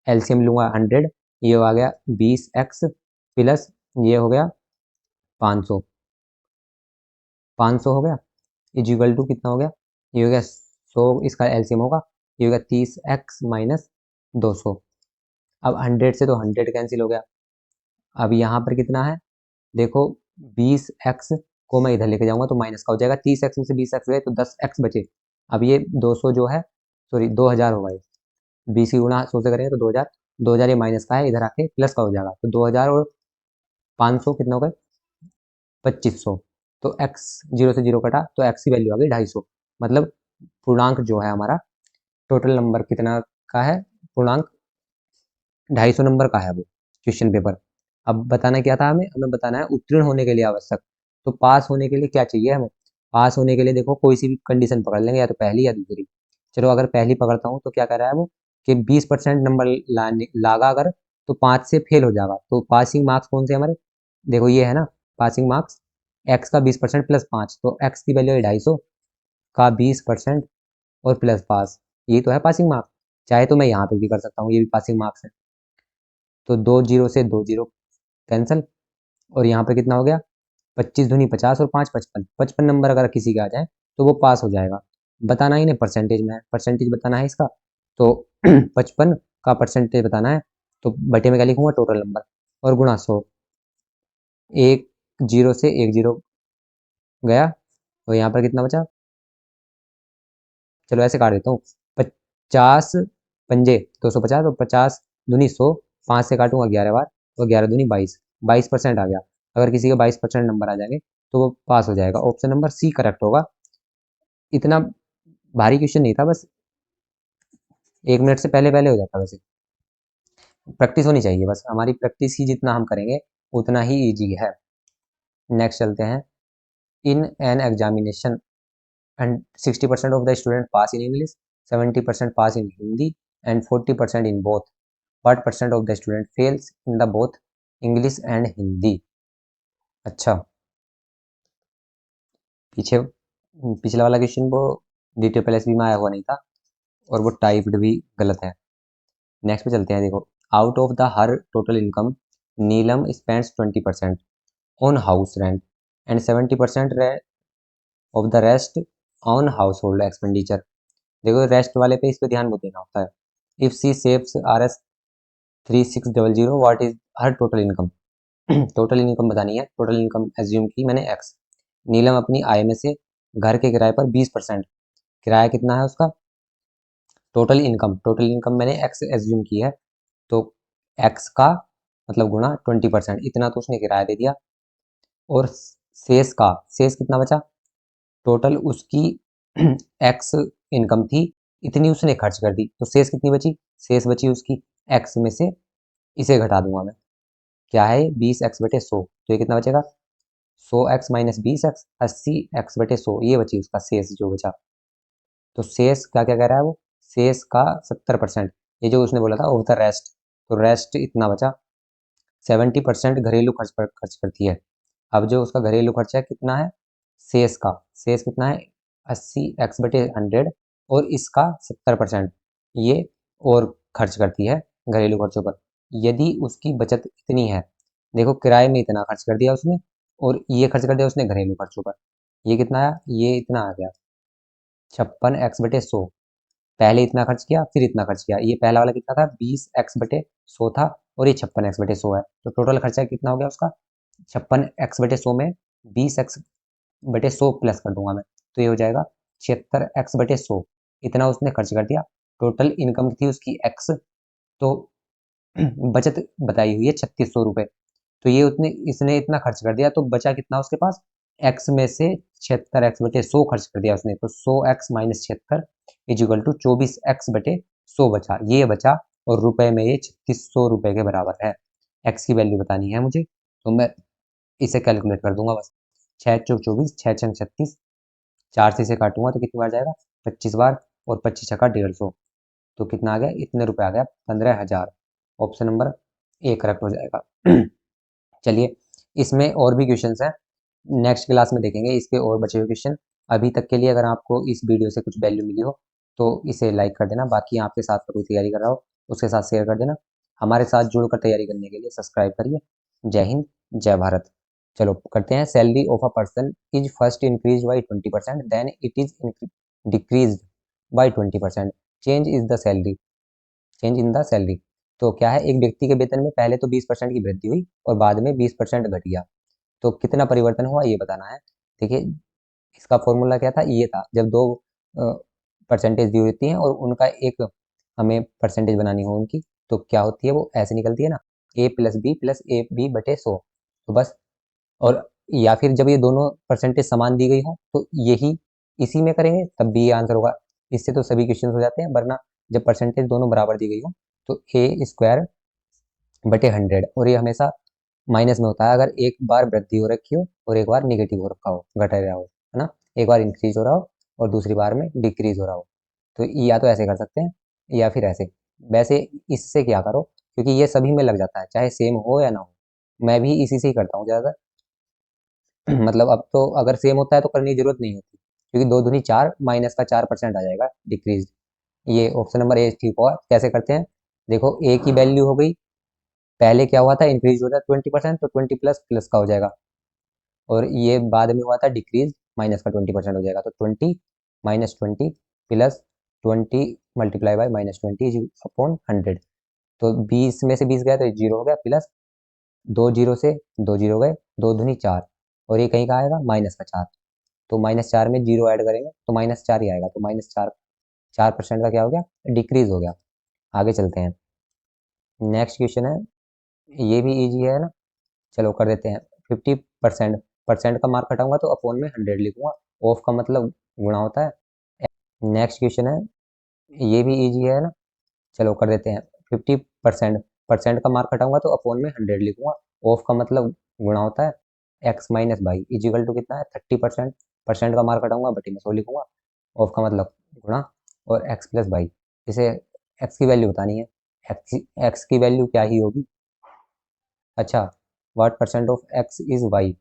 एलसीएम लूंगा 100, ये आ गया 20x प्लस ये हो गया 500, 500 हो गया, इजिकल टू कितना हो गया, ये हो गया 100, इसका एलसीएम होगा, ये हो गया 30x माइनस 200। अब 100 से तो 100 कैंसिल हो गया। अब यहाँ पर कितना है, देखो 20x को मैं इधर लेके जाऊंगा तो माइनस का हो जाएगा, 30x में से 20x गए तो 10x बचे। अब ये 200 जो है, सॉरी 2000 होगा ये, 20 की गुणा 100 से करेंगे तो 2000, 2000 ये माइनस का है, इधर आके प्लस का हो जाएगा, तो 2000 और 500 कितना हो गए, 2500। तो x 0 से 0 कटा, तो x की वैल्यू आ गई 250। मतलब पूर्णांक जो है हमारा, टोटल नंबर कितना का है, पूर्णांक 250 नंबर का है वो क्वेश्चन पेपर। अब बताना क्या था, हमें बताना है उत्तीर्ण होने के लिए आवश्यक। तो पास होने के लिए क्या चाहिए हमें, पास होने के लिए देखो कोई सी भी कंडीशन पकड़ लेंगे, या तो पहली या दूसरी। चलो अगर पहली पकड़ता हूँ, तो क्या कह रहा है वो, कि 20% नंबर लागा अगर, तो 5 से फेल हो जाएगा। तो पासिंग मार्क्स कौन से हमारे, देखो ये है ना पासिंग मार्क्स, एक्स का 20% प्लस 5, तो एक्स की वैल्यू है 250 का 20% और प्लस पास, ये तो है पासिंग मार्क्स। चाहे तो मैं यहाँ पे भी कर सकता हूँ, ये भी पासिंग मार्क्स है। तो 2 जीरो से 2 जीरो कैंसिल, और यहाँ पे कितना हो गया, 25 दूनी 50 और 5 55, 55 नंबर अगर किसी के आ जाए तो वो पास हो जाएगा। बताना ही नहीं परसेंटेज में है, परसेंटेज बताना है इसका, तो 55 का परसेंटेज बताना है। तो बटे में क्या लिखूंगा, टोटल नंबर, और गुणा 100, एक जीरो से एक जीरो गया, तो यहाँ पर कितना बचा, चलो ऐसे काट देता हूँ, 50 पंजे 250, और 50 दूनी 100, 5 से काटूंगा 11 बार, और 11 दूनी 22, 22% आ गया। अगर किसी का 22% नंबर आ जाएंगे, तो वो पास हो जाएगा। ऑप्शन नंबर सी करेक्ट होगा। इतना भारी क्वेश्चन नहीं था, बस 1 मिनट से पहले पहले हो जाता। वैसे प्रैक्टिस होनी चाहिए, बस हमारी प्रैक्टिस ही जितना हम करेंगे उतना ही ईजी है। नेक्स्ट चलते हैं, इन an examination and 60% of the student pass in English, 70% pass in Hindi, and 40% in both. What percent of the student fails in the both English and Hindi? अच्छा, पीछे पिछला वाला क्वेश्चन वो डी प्लस बी में आया हुआ नहीं था, और वो टाइप्ड भी गलत है। नेक्स्ट पे चलते हैं, देखो out of the her total income Neelam spends 20% on house rent and 70% of the rest on household expenditure. देखो रेस्ट वाले पे इस पे ध्यान बहुत देना होता है। If she saves RS 3600, what is her total income. Total income बतानी है, टोटल इनकम एज्यूम की मैंने एक्स। नीलम अपनी आय में से घर के किराए पर 20%, किराया कितना है उसका, टोटल इनकम मैंने एक्स एज्यूम की है, तो एक्स का मतलब गुणा 20%, इतना तो उसने किराया दे दिया। और शेष कितना बचा, टोटल उसकी एक्स इनकम थी, इतनी उसने खर्च कर दी, तो शेष कितनी बची, शेष बची उसकी एक्स में से, इसे घटा दूंगा मैं, क्या है 20x/100, तो ये कितना बचेगा, 100x माइनस 20x, 80x/100, ये बची उसका शेष जो बचा। तो शेष क्या क्या कह रहा है वो, शेष का 70%, ये जो उसने बोला था ऑफ द रेस्ट, तो रेस्ट इतना बचा। 70% घरेलू खर्च पर खर्च करती है। अब जो उसका घरेलू खर्चा कितना है, शेष कितना है 80x/100 और इसका 70% ये और खर्च करती है घरेलू खर्चों पर। यदि उसकी बचत इतनी है, देखो किराए में इतना खर्च कर दिया उसने और ये खर्च कर दिया उसने घरेलू खर्चों पर, ये कितना आया, ये इतना आ गया 56x/100। पहले इतना खर्च किया फिर इतना खर्च किया, ये पहला वाला कितना था 20x/100 था और ये 56x/100 है, तो टोटल खर्चा कितना हो गया उसका 56x/100 में 20x/100 प्लस कर दूंगा मैं, तो ये हो जाएगा 76x/100। इतना उसने खर्च कर दिया। टोटल इनकम थी उसकी x, तो बचत बताई हुई है 3600 रुपये। तो ये उतने इसने इतना खर्च कर दिया, तो बचा कितना उसके पास, x में से 76x/100 खर्च कर दिया उसने, तो 100x minus 76 is equal to 24x/100 बचा, ये बचा और रुपए में ये 3600 रुपये के बराबर है। x की वैल्यू बतानी है मुझे, तो मैं इसे कैलकुलेट कर दूंगा बस। 6 चौक 24, 6 छंग 36, 4 से इसे काटूंगा तो कितनी बार जाएगा 25 बार, और 25 छक्का 150, तो कितना आ गया, इतने रुपए आ गया 15,000। ऑप्शन नंबर ए करेक्ट हो जाएगा। चलिए इसमें और भी क्वेश्चंस हैं, नेक्स्ट क्लास में देखेंगे इसके और बचे हुए क्वेश्चन। अभी तक के लिए अगर आपको इस वीडियो से कुछ वैल्यू मिली हो तो इसे लाइक कर देना, बाकी आपके साथ कोई तैयारी कर रहा हो उसके साथ शेयर कर देना। हमारे साथ जुड़कर तैयारी करने के लिए सब्सक्राइब करिए। जय हिंद, जय भारत। चलो करते हैं। Salary of a person is first increase by 20%, then it is decrease by 20%, change is the salary, change in the salary. तो क्या है, एक व्यक्ति के वेतन में पहले तो 20% की वृद्धि हुई और बाद में 20% घट गया, तो कितना परिवर्तन हुआ ये बताना है। देखिए इसका फॉर्मूला क्या था, ये था जब दो परसेंटेज दी होती हैं और उनका एक हमें परसेंटेज बनानी हो उनकी, तो क्या होती है वो ऐसे निकलती है ना, a+b+ab/100, तो बस। और या फिर जब ये दोनों परसेंटेज समान दी गई हो तो यही इसी में करेंगे तब भी ये आंसर होगा। इससे तो सभी क्वेश्चन हो जाते हैं, वरना जब परसेंटेज दोनों बराबर दी गई हो तो a² / 100, और ये हमेशा माइनस में होता है अगर एक बार वृद्धि हो रखी हो और एक बार निगेटिव हो रखा हो, घट रहा हो, है ना, एक बार इंक्रीज हो रहा हो और दूसरी बार में डिक्रीज हो रहा हो, तो या तो ऐसे कर सकते हैं या फिर ऐसे। वैसे इससे क्या करो, क्योंकि ये सभी में लग जाता है चाहे सेम हो या ना हो, मैं भी इसी से ही करता हूँ ज़्यादातर। मतलब अब तो अगर सेम होता है तो करने की जरूरत नहीं होती, क्योंकि 2 दूनी 4 माइनस का 4% आ जाएगा डिक्रीज। ये ऑप्शन नंबर ए ठीक हुआ। कैसे करते हैं, देखो ए की वैल्यू हो गई, पहले क्या हुआ था इंक्रीज हो था 20%, तो 20 प्लस प्लस का हो जाएगा, और ये बाद में हुआ था डिक्रीज, माइनस का 20% हो जाएगा, तो 20 minus 20 plus 20 multiply by -20 is upon 100, तो 20 में से 20 गया तो ये 0 हो गया, प्लस 2 जीरो से 2 जीरो गए, 2 दूनी 4, और ये कहीं का आएगा -4, तो -4 में 0 ऐड करेंगे तो -4 ही आएगा, तो -4, 4% का क्या हो गया, डिक्रीज हो गया। आगे चलते हैं, नेक्स्ट क्वेश्चन है, ये भी इजी है ना, चलो कर देते हैं। 50%, परसेंट का मार्क हटाऊंगा तो अपॉन में 100 लिखूंगा, ऑफ का मतलब गुणा होता है। नेक्स्ट क्वेश्चन है, ये भी इजी है ना, चलो कर देते हैं। 50%, परसेंट का मार्क हटाऊंगा तो अपॉन में 100 लिखूंगा, ऑफ का मतलब गुणा होता है। x minus y is equal to कितना है 30%, परसेंट का मार्क हटाऊंगा बटे में 100 लिखूंगा, ऑफ का मतलब गुणा, और x प्लस बाई। इसे x की वैल्यू बतानी है, x की वैल्यू क्या ही होगी, अच्छा what percent of x is y,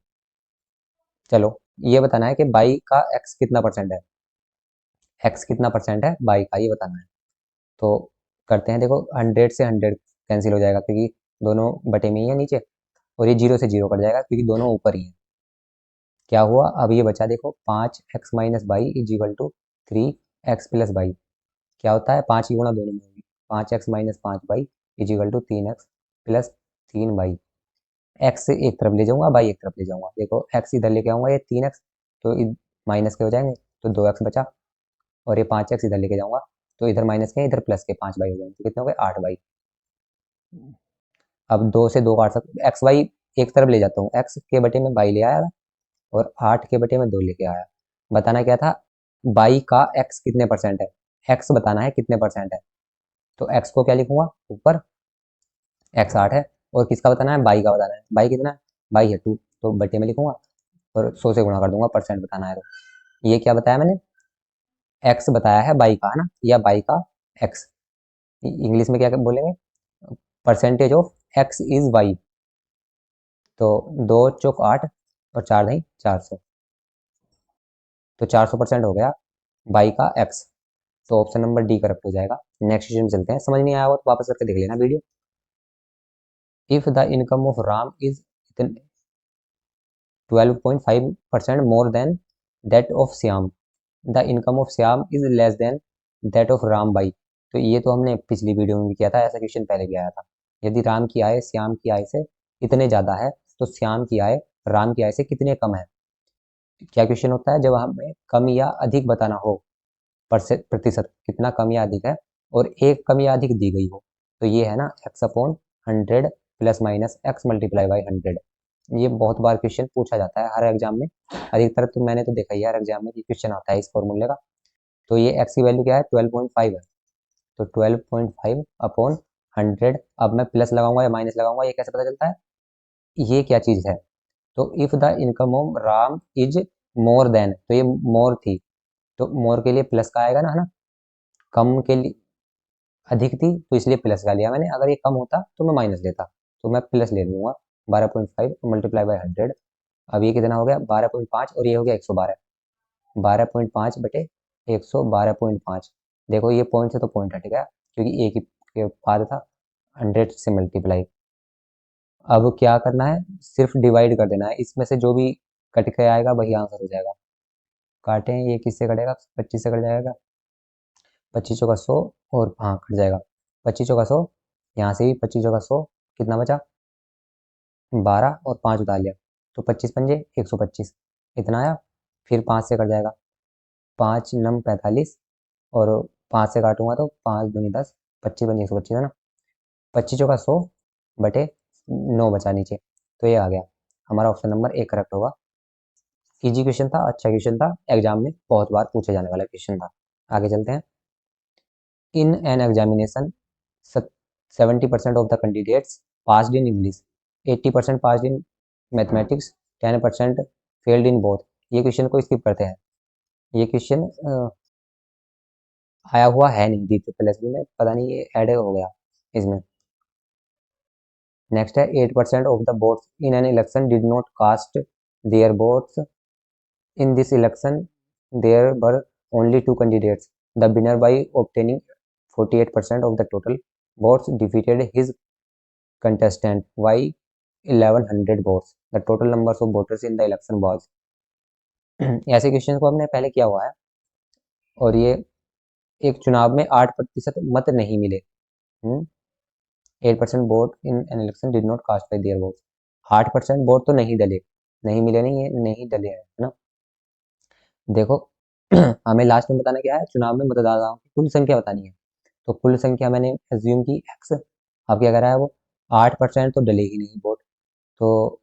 चलो ये बताना है कि y का x कितना परसेंट है, x कितना परसेंट है y का, ये बताना है। तो करते हैं, देखो 100 से 100 कैंसिल हो जाएगा क्योंकि दोनों बटे में ही है नीचे, और ये 0 से 0 कट जाएगा क्योंकि दोनों ऊपर ही है। क्या हुआ, अब ये बचा देखो 5x minus y is equal to 3x plus y. क्या होता है, 5 की गुणा दोनों में होगी, 5x minus 5 y is equal to 3x plus 3 y. X एक तरफ ले जाऊंगा, बाई एक तरफ ले जाऊंगा, देखो एक्स इधर लेके आऊंगा, ये 3x तो माइनस के हो जाएंगे, तो 2x बचा, और ये 5x इधर लेके जाऊंगा तो इधर माइनस के इधर प्लस के 5 बाई हो जाएंगे, तो कितने हो गए 8 बाई। अब 2 से 2 काट सकते, एक्स वाई एक तरफ ले जाता हूँ, एक्स के बटे में बाई ले आया और 8 के बटे में 2 लेके आया। बताना क्या था, बाई का एक्स कितने परसेंट है, एक्स बताना है कितने परसेंट है, तो एक्स को क्या लिखूंगा ऊपर, एक्स 8 है, और किसका बताना है, बाई का बताना है, बाई कितना है, बाई है 2, तो बटे में लिखूंगा और 100 से गुणा कर दूंगा, परसेंट बताना है। तो ये क्या बताया मैंने, एक्स बताया है बाई का, है ना, या बाई का एक्स, इंग्लिश में क्या बोलेंगे, percentage of x is y. तो 2 चौक 8 और 4 नहीं 400, तो 400% हो गया बाई का एक्स। तो ऑप्शन नंबर डी करेक्ट हो जाएगा। नेक्स्ट क्वेश्चन चलते हैं, समझ नहीं आया हो तो वापस करके देख लेना video. If the income of Ram is 12.5% more than that of Shyam, the income of Shyam is less then that of Ram by. तो ये तो हमने पिछली वीडियो में भी किया था, ऐसा क्वेश्चन पहले भी आया था। यदि राम की आय श्याम की आय से इतने ज़्यादा है तो श्याम की आय राम की आय से कितने कम है। क्या क्वेश्चन होता है, जब हमें कम या अधिक बताना हो, प्रतिशत कितना कम या अधिक है, और एक कम या अधिक दी गई हो, तो ये है ना x/100 plus minus x multiply by 100। ये बहुत बार क्वेश्चन पूछा जाता है हर एग्जाम में, अधिकतर तो मैंने तो देखा ही है हर एग्जाम में कि क्वेश्चन आता है इस फॉर्मूले का। तो ये x की वैल्यू क्या है, 12.5 है, तो 12.5 अपॉन 100। अब मैं प्लस लगाऊंगा या माइनस लगाऊंगा, ये कैसे पता चलता है, ये क्या चीज़ है। तो if the income of Ram is more than, तो ये मोर थी, तो मोर के लिए प्लस का आएगा ना, है ना। कम के लिए अधिक थी तो इसलिए प्लस का लिया मैंने, अगर ये कम होता तो मैं माइनस लेता, तो मैं प्लस ले लूंगा। 12.5 मल्टीप्लाई बाई 100। अब ये कितना हो गया 12.5 और ये हो गया 112। 12.5 बटे 112.5। देखो ये पॉइंट से तो पॉइंट हट गया क्योंकि एक ही के बाद था, 100 से मल्टीप्लाई। अब क्या करना है, सिर्फ डिवाइड कर देना है, इसमें से जो भी कट के आएगा वही आंसर हो जाएगा। काटें, ये किससे कटेगा, 25 से कट जाएगा, 25 चौका 100, और हाँ कट जाएगा 25 चौका 100, यहाँ से भी 25 चौका 100, कितना बचा 12, और 5 उतार लिया, तो 25 पंजे 125, इतना आया। फिर 5 से कट जाएगा, 5 नम 45, और 5 से काटूंगा तो 5 दूनी 10, 25 पंजे 125 है ना। 25 चौका 100 बटे 9 बचा नीचे, तो ये आ गया हमारा ऑप्शन नंबर ए करेक्ट होगा। इजी क्वेश्चन था, अच्छा क्वेश्चन था, एग्जाम में बहुत बार पूछे जाने वाला क्वेश्चन था। आगे चलते हैं। इन an examination 70% of the candidates passed in English, 80% passed in mathematics, 10% failed in both. ये क्वेश्चन को स्किप करते हैं, ये क्वेश्चन आया हुआ है नहीं डी ट्रिपल एस बी में, पता नहीं ये ऐड हो गया इसमें। नेक्स्ट है 8% of the votes in an election did not cast their votes, in this election there were only 2 candidates, the winner by obtaining 48% of the total votes defeated his contestant by 1100 votes. The total numbers of voters in the election was। ऐसे question को हमने पहले किया हुआ है। और ये एक चुनाव में 8% मत नहीं मिले। 8% vote in an election did not cast by their vote. 8% vote तो नहीं डले, नहीं मिले नहीं, ये नहीं डले है ना। देखो हमें लास्ट में बताना क्या है, चुनाव में मतदाताओं की कुल संख्या बतानी है। तो कुल संख्या मैंने एज्यूम की एक्स। अब क्या कर रहा है वो, 8% तो डले ही नहीं वोट, तो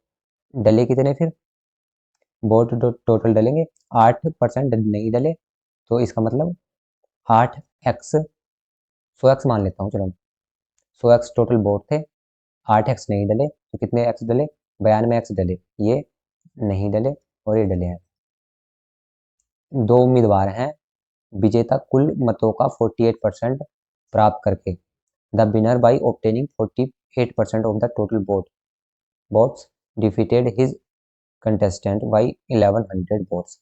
डले कितने फिर, वोट टोटल डलेंगे, 8% नहीं डले, तो इसका मतलब 8x, 100x मान लेता हूँ चलो, 100x टोटल वोट थे, 8x नहीं डले, तो कितने x डले, 92x डले, ये नहीं डले और ये डले हैं। 2 उम्मीदवार हैं, विजेता कुल मतों का 48% प्राप्त करके, the winner by obtaining 48% of the total votes defeated his contestant by 1100 votes.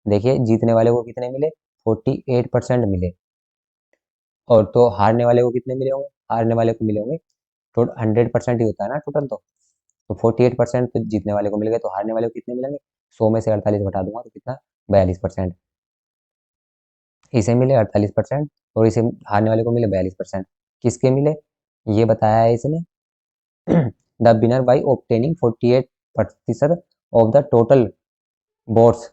देखिए जीतने वाले को कितने मिले, 48% मिले, और तो हारने वाले को कितने मिले होंगे, हारने वाले को मिले होंगे टोटल 100% ही होता है ना टोटल, तो 48% तो जीतने वाले को मिल गए, तो हारने वाले को कितने मिलेंगे, 100 में से 48 घटा दूंगा तो कितना 42%। इसे मिले 48% और इसे हारने वाले को मिले 42%। किसके मिले, ये बताया है इसने, the winner by obtaining 48% of the total votes,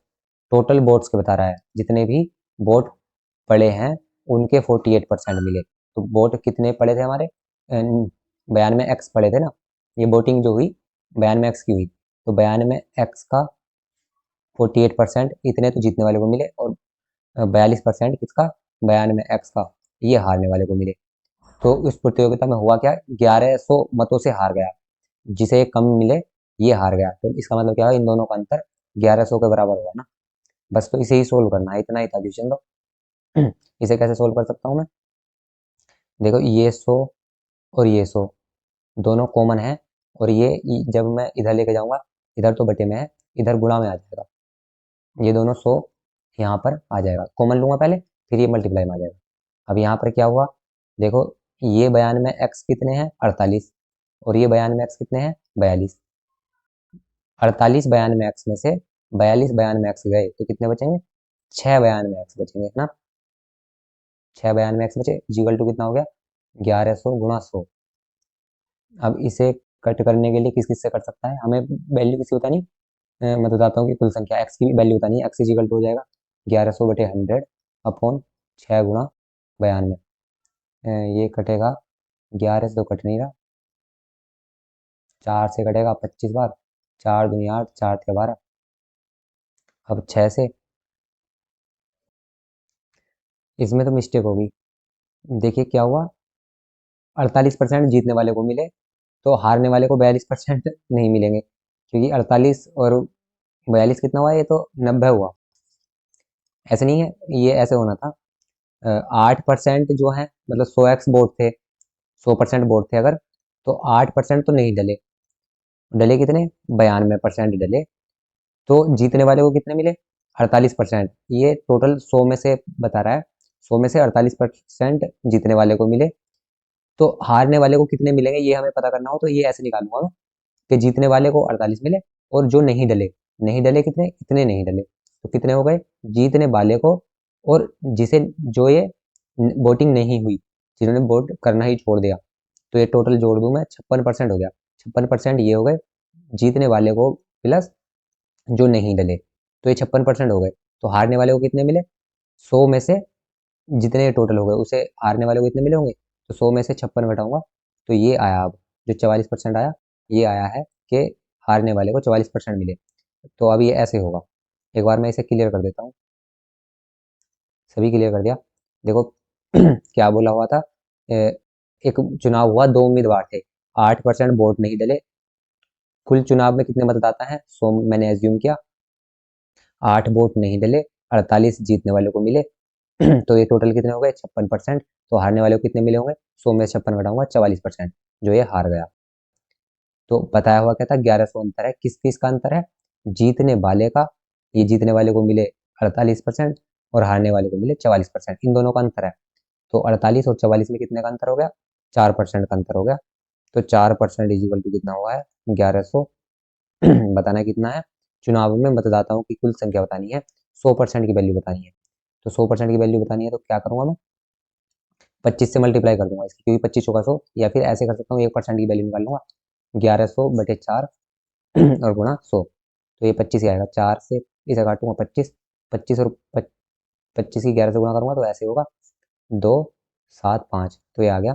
total votes के बता रहा है, जितने भी वोट पड़े हैं उनके 48% मिले। तो वोट कितने पड़े थे हमारे, 92x पड़े थे ना, ये वोटिंग जो हुई 92x की हुई, तो 92x का 48% इतने तो जीतने वाले को मिले, और 42% किसका, 92x का, ये हारने वाले को मिले। तो इस प्रतियोगिता में हुआ क्या, 1100 मतों से हार गया, जिसे कम मिले ये हार गया, तो इसका मतलब क्या है, इन दोनों का अंतर 1100 के बराबर हुआ ना। बस तो इसे ही सोल्व करना है, इतना ही था क्वेश्चन तो। इसे कैसे सोल्व कर सकता हूँ मैं, देखो ये 100 और ये 100 दोनों कॉमन है, और ये जब मैं इधर लेके जाऊंगा, इधर तो बटे में है, इधर गुणा में आ जाएगा, ये दोनों 100 यहाँ पर आ जाएगा, कॉमन लूँगा पहले, फिर ये मल्टीप्लाई में आ जाएगा। अब यहाँ पर क्या हुआ, देखो ये बयान में x कितने हैं 48, और ये बयान में x कितने हैं 42। 48 बयान में x में से 42 बयान में x गए तो कितने बचेंगे, 6 बयान में x बचेंगे, है ना। 6 बयान में x बचे, जीवल टू कितना हो गया 1100 गुणा 100। अब इसे कट करने के लिए किस किस से कट सकता है, हमें वैल्यू किसी बतानी, मैं बताता हूँ कि कुल संख्या x की वैल्यू बतानी है। x इजिकल टू हो जाएगा 1100 बटे 100 अपॉन 6 गुणा 92। ये कटेगा, 11 से तो कट नहीं रहा, 4 से कटेगा 25 बार, 4 दूनी 8, 4 के 12। अब 6 से, इसमें तो मिस्टेक होगी, देखिए क्या हुआ, 48% जीतने वाले को मिले तो हारने वाले को 42% नहीं मिलेंगे, क्योंकि 48 और 42 कितना हुआ, ये तो 90 हुआ। ऐसे नहीं है, ये ऐसे होना था, 8% जो है मतलब 100x वोट थे, 100% वोट थे अगर, तो 8% तो नहीं डले, डले कितने 92% डले, तो जीतने वाले को कितने मिले 48%। ये टोटल 100 में से बता रहा है, 100 में से 48% जीतने वाले को मिले, तो हारने वाले को कितने मिलेंगे ये हमें पता करना हो तो ये ऐसे निकालूंगा मैं, कि जीतने वाले को 48 मिले, और जो नहीं डले, नहीं डले कितने, इतने नहीं डले, तो कितने हो गए जीतने वाले को, और जिसे जो ये वोटिंग नहीं हुई, जिन्होंने वोट करना ही छोड़ दिया, तो ये टोटल जोड़ दूं मैं 56% हो गया। 56% ये हो गए जीतने वाले को प्लस जो नहीं डले, तो ये 56% हो गए। तो हारने वाले को कितने मिले, 100 में से जितने टोटल हो गए उसे हारने वाले को कितने मिले होंगे, तो 100 में से 56 घटाऊंगा, तो ये आया, अब जो 44% आया, ये आया है कि हारने वाले को 44% मिले। तो अब ये ऐसे होगा, एक बार मैं इसे क्लियर कर देता हूँ, सभी क्लियर कर दिया। देखो क्या बोला हुआ था, एक चुनाव हुआ, 2 उम्मीदवार थे, 8% वोट नहीं डले, कुल चुनाव में कितने मतदाता हैं 100, मैंने एज्यूम किया, 8 वोट नहीं डले, 48 जीतने वाले को मिले, तो ये टोटल कितने हो गए 56%। तो हारने वाले को कितने मिले होंगे, 100 में 56 घटाऊंगा 44%, जो ये हार गया। तो बताया हुआ क्या था, 1100 अंतर है, किस किस का अंतर है, जीतने वाले का, ये जीतने वाले को मिले 48% और हारने वाले को मिले 44%, इन दोनों का अंतर है। तो 48 और 44 में कितने का अंतर हो गया, 4% का अंतर हो गया। तो 4% इजिकल टू कितना हुआ है 1100। बताना कितना है, चुनाव में मतदाताओं की कुल संख्या बतानी है, 100% की वैल्यू बतानी है। तो 100% की वैल्यू बतानी है तो क्या करूंगा मैं, 25 से मल्टीप्लाई कर दूंगा इसकी, क्योंकि 25 होगा 100, या फिर ऐसे कर सकता हूँ 1% की वैल्यू निकाल लूंगा, 1100 बटे 4 और गुणा 100, तो ये 25 ही आएगा। 4 से इसे काटूंगा 25, 25 और 25 की 11 से गुणा करूंगा तो ऐसे होगा 275, तो ये आ गया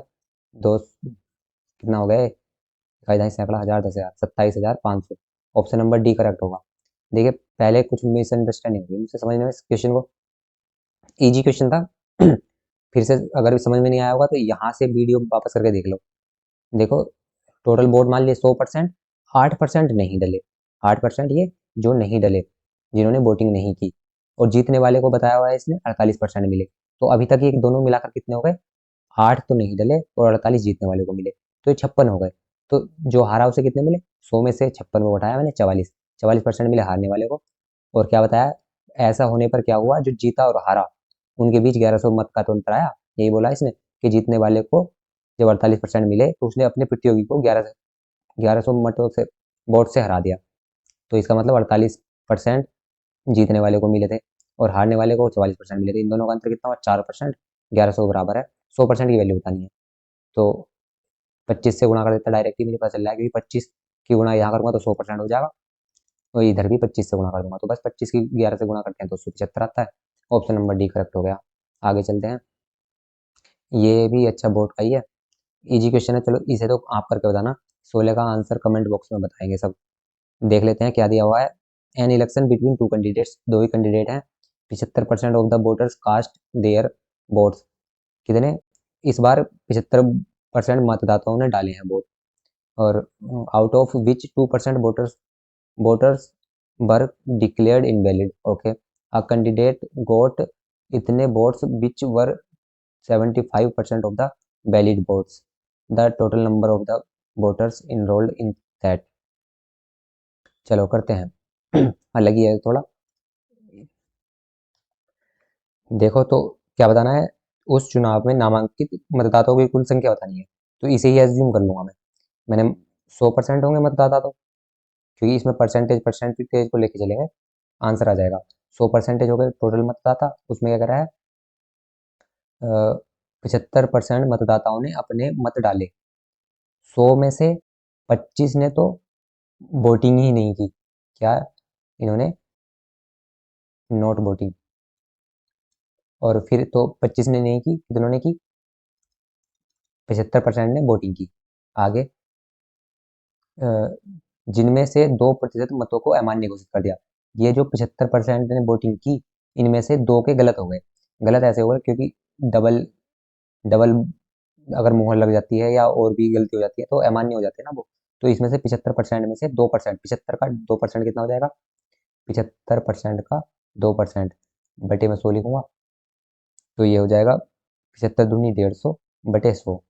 दो, कितना हो गया, इकाई दहाई सैकड़ा हजार 10,000 27,500। ऑप्शन नंबर डी करेक्ट होगा। देखिए पहले कुछ मिसअंडरस्टैंडिंग हुई मुझसे समझने में इस क्वेश्चन को, इजी क्वेश्चन था। फिर से अगर समझ में नहीं आया होगा तो यहाँ से वीडियो वापस करके देख लो। देखो टोटल वोट मान लिए 100%, 8% नहीं डले, 8% ये जो नहीं डले, जिन्होंने वोटिंग नहीं की, और जीतने वाले को बताया हुआ है इसने 48% मिले। तो अभी तक ये दोनों मिलाकर कितने हो गए, 8 तो नहीं डले और 48 जीतने वाले को मिले, तो ये 56 हो गए। तो जो हारा उसे कितने मिले, 100 में से 56 को घटाया मैंने 44, 44% मिले हारने वाले को। और क्या बताया, ऐसा होने पर क्या हुआ, जो जीता और हारा उनके बीच 1100 मत का तो अंतर आया, यही बोला इसने कि जीतने वाले को जब 48% मिले तो उसने अपने प्रतियोगी को 1100 मतों से, वोट से हरा दिया। तो इसका मतलब 48% जीतने वाले को मिले थे और हारने वाले को 44% मिले थे, इन दोनों का अंतर कितना हुआ 4%, 1100 के बराबर है। 100% की वैल्यू बतानी है, तो 25 से गुणा कर देता डायरेक्ट ही, मुझे पता चल रहा है कि 25 की गुणा यहाँ करूँगा तो 100% हो जाएगा, और इधर भी 25 से गुणा कर दूंगा, तो बस 25 की 11 से गुणा करते हैं तो 175 आता है। ऑप्शन नंबर डी करेक्ट हो गया। आगे चलते हैं, ये भी अच्छा बोर्ड का ही है, इजी क्वेश्चन है, चलो इसे तो आप करके बताना, 16 का आंसर कमेंट बॉक्स में बताएंगे सब। देख लेते हैं क्या दिया हुआ है, an election between two candidates, दो ही कैंडिडेट हैं, 75% of the voters cast their votes, कितने, इस बार 75% मतदाताओं ने डाले हैं वोट, और out of which 2% voters voters were declared invalid, okay, a candidate got इतने votes which were 75% of the valid votes, the total number of the voters enrolled in that। चलो करते हैं अलग ही है थोड़ा, देखो तो क्या बताना है, उस चुनाव में नामांकित मतदाताओं की कुल संख्या बतानी है। तो इसे ही एज्यूम कर लूंगा मैंने 100% होंगे मतदाता, तो क्योंकि इसमें परसेंटेज को लेके चलेंगे, आंसर आ जाएगा। 100% हो गए टोटल मतदाता, उसमें क्या करा है, 75% मतदाताओं ने अपने मत डाले। 100 में से 25 ने तो वोटिंग ही नहीं की, क्या इन्होंने नॉट वोटिंग। और फिर तो 25 ने नहीं की, कितनों ने की, 75% ने वोटिंग की। आगे जिनमें से 2% मतों को अमान्य घोषित कर दिया। ये जो 75% ने वोटिंग की, इनमें से 2 के गलत हो गए। गलत ऐसे हो गए क्योंकि डबल डबल अगर मुहर लग जाती है या और भी गलती हो जाती है तो अमान्य हो जाते हैं ना वो। तो इसमें से 75% में से 2%, 75 का 2% कितना हो जाएगा, 75% का 2% बटे में 100 लिखूंगा, तो ये हो जाएगा 75 दूनी 150 बटे 100।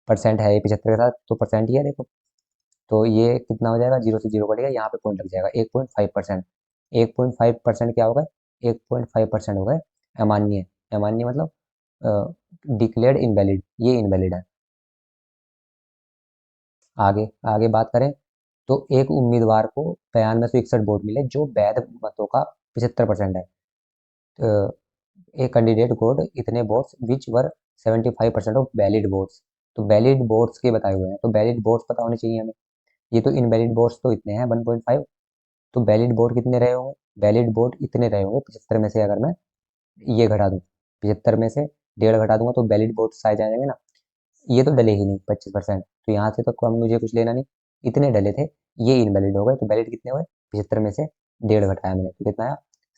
परसेंट है ये 75 के साथ, तो परसेंट ही है देखो। तो ये कितना हो जाएगा, जीरो से जीरो कटेगा, यहाँ पे पॉइंट लग जाएगा 1.5%। 1.5% क्या होगा, 1.5% हो गए अमान्य। अमान्य मतलब डिक्लेयर्ड इनवैलिड, ये इनवैलिड है। आगे आगे बात करें तो एक उम्मीदवार को 9261 वोट मिले जो वैध मतों का 75% है। तो एक कैंडिडेट गोट इतने votes which were 75% of valid votes. तो वैलिड वोट्स के बताए हुए हैं, तो वैलिड वोट्स पता होने चाहिए हमें। ये तो इनवैलिड वोट्स तो इतने हैं 1.5, तो वैलिड वोट कितने रहे होंगे, वैलिड वोट इतने रहे होंगे 75 में से अगर मैं ये घटा दूं, 75 में से 1.5 घटा दूंगा तो वैलिड वोट्स आ जाएंगे ना। ये तो डले ही नहीं 25%, तो यहाँ से तो कम मुझे कुछ लेना नहीं, इतने डले थे, ये इनवैलिड हो गए। तो वैलिड कितने हुए, 75 में से 1.5 घटाया मैंने तो कितना आया,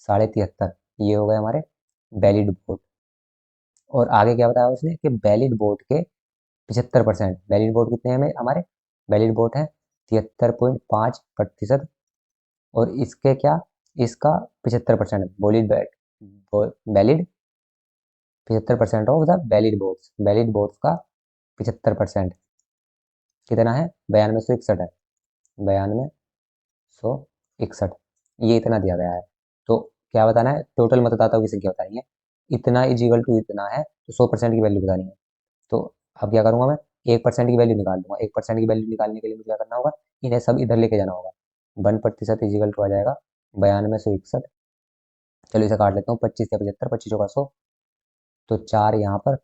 73.5। ये हो गए हमारे वैलिड वोट। और आगे क्या बताया उसने कि वैलिड वोट के 75%, वैलिड वोट कितने हैं हमारे, वैलिड वोट है 73.5%। और इसके क्या, इसका 75% valid, valid 75% of the valid votes का 75% कितना है, 9261 है, 9261, ये इतना दिया गया है। तो क्या बताना है, टोटल मतदाताओं की संख्या बतानी है, इतना इजिकल टू इतना है, तो 100% की वैल्यू बतानी है। तो अब क्या करूंगा मैं, 1% की वैल्यू निकाल दूंगा। 1% की वैल्यू निकालने के लिए मुझे क्या करना होगा, इन्हें सब इधर लेके जाना होगा। 1% इजिकल टू आ जाएगा 9261। चलो इसे काट लेता हूँ, 25 या 75, 25 का 100, तो 4 यहाँ पर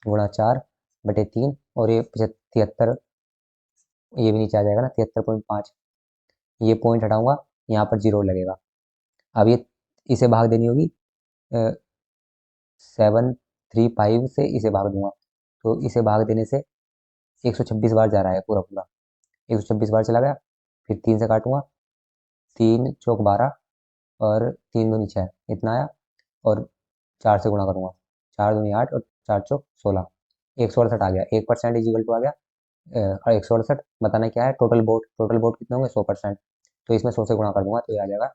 गुणा 4/3, और ये 73, ये भी नीचे आ जाएगा ना 73.5। ये पॉइंट हटाऊंगा, यहाँ पर जीरो लगेगा। अब ये इसे भाग देनी होगी 735 से, इसे भाग दूंगा, तो इसे भाग देने से 126 बार जा रहा है पूरा पूरा, 126 बार चला गया। फिर 3 से काटूंगा, 3 चौक 12 और 3 दूनी 6, इतना आया। और 4 से गुणा करूंगा, 4 दूनी 8 और 4 चौक 16, 168 आ गया। 1% इजिकल टू आ गया 168। बताना क्या है, टोटल वोट, टोटल वोट कितने होंगे 100%, तो इसमें 100 से गुणा कर दूंगा तो ये आ जाएगा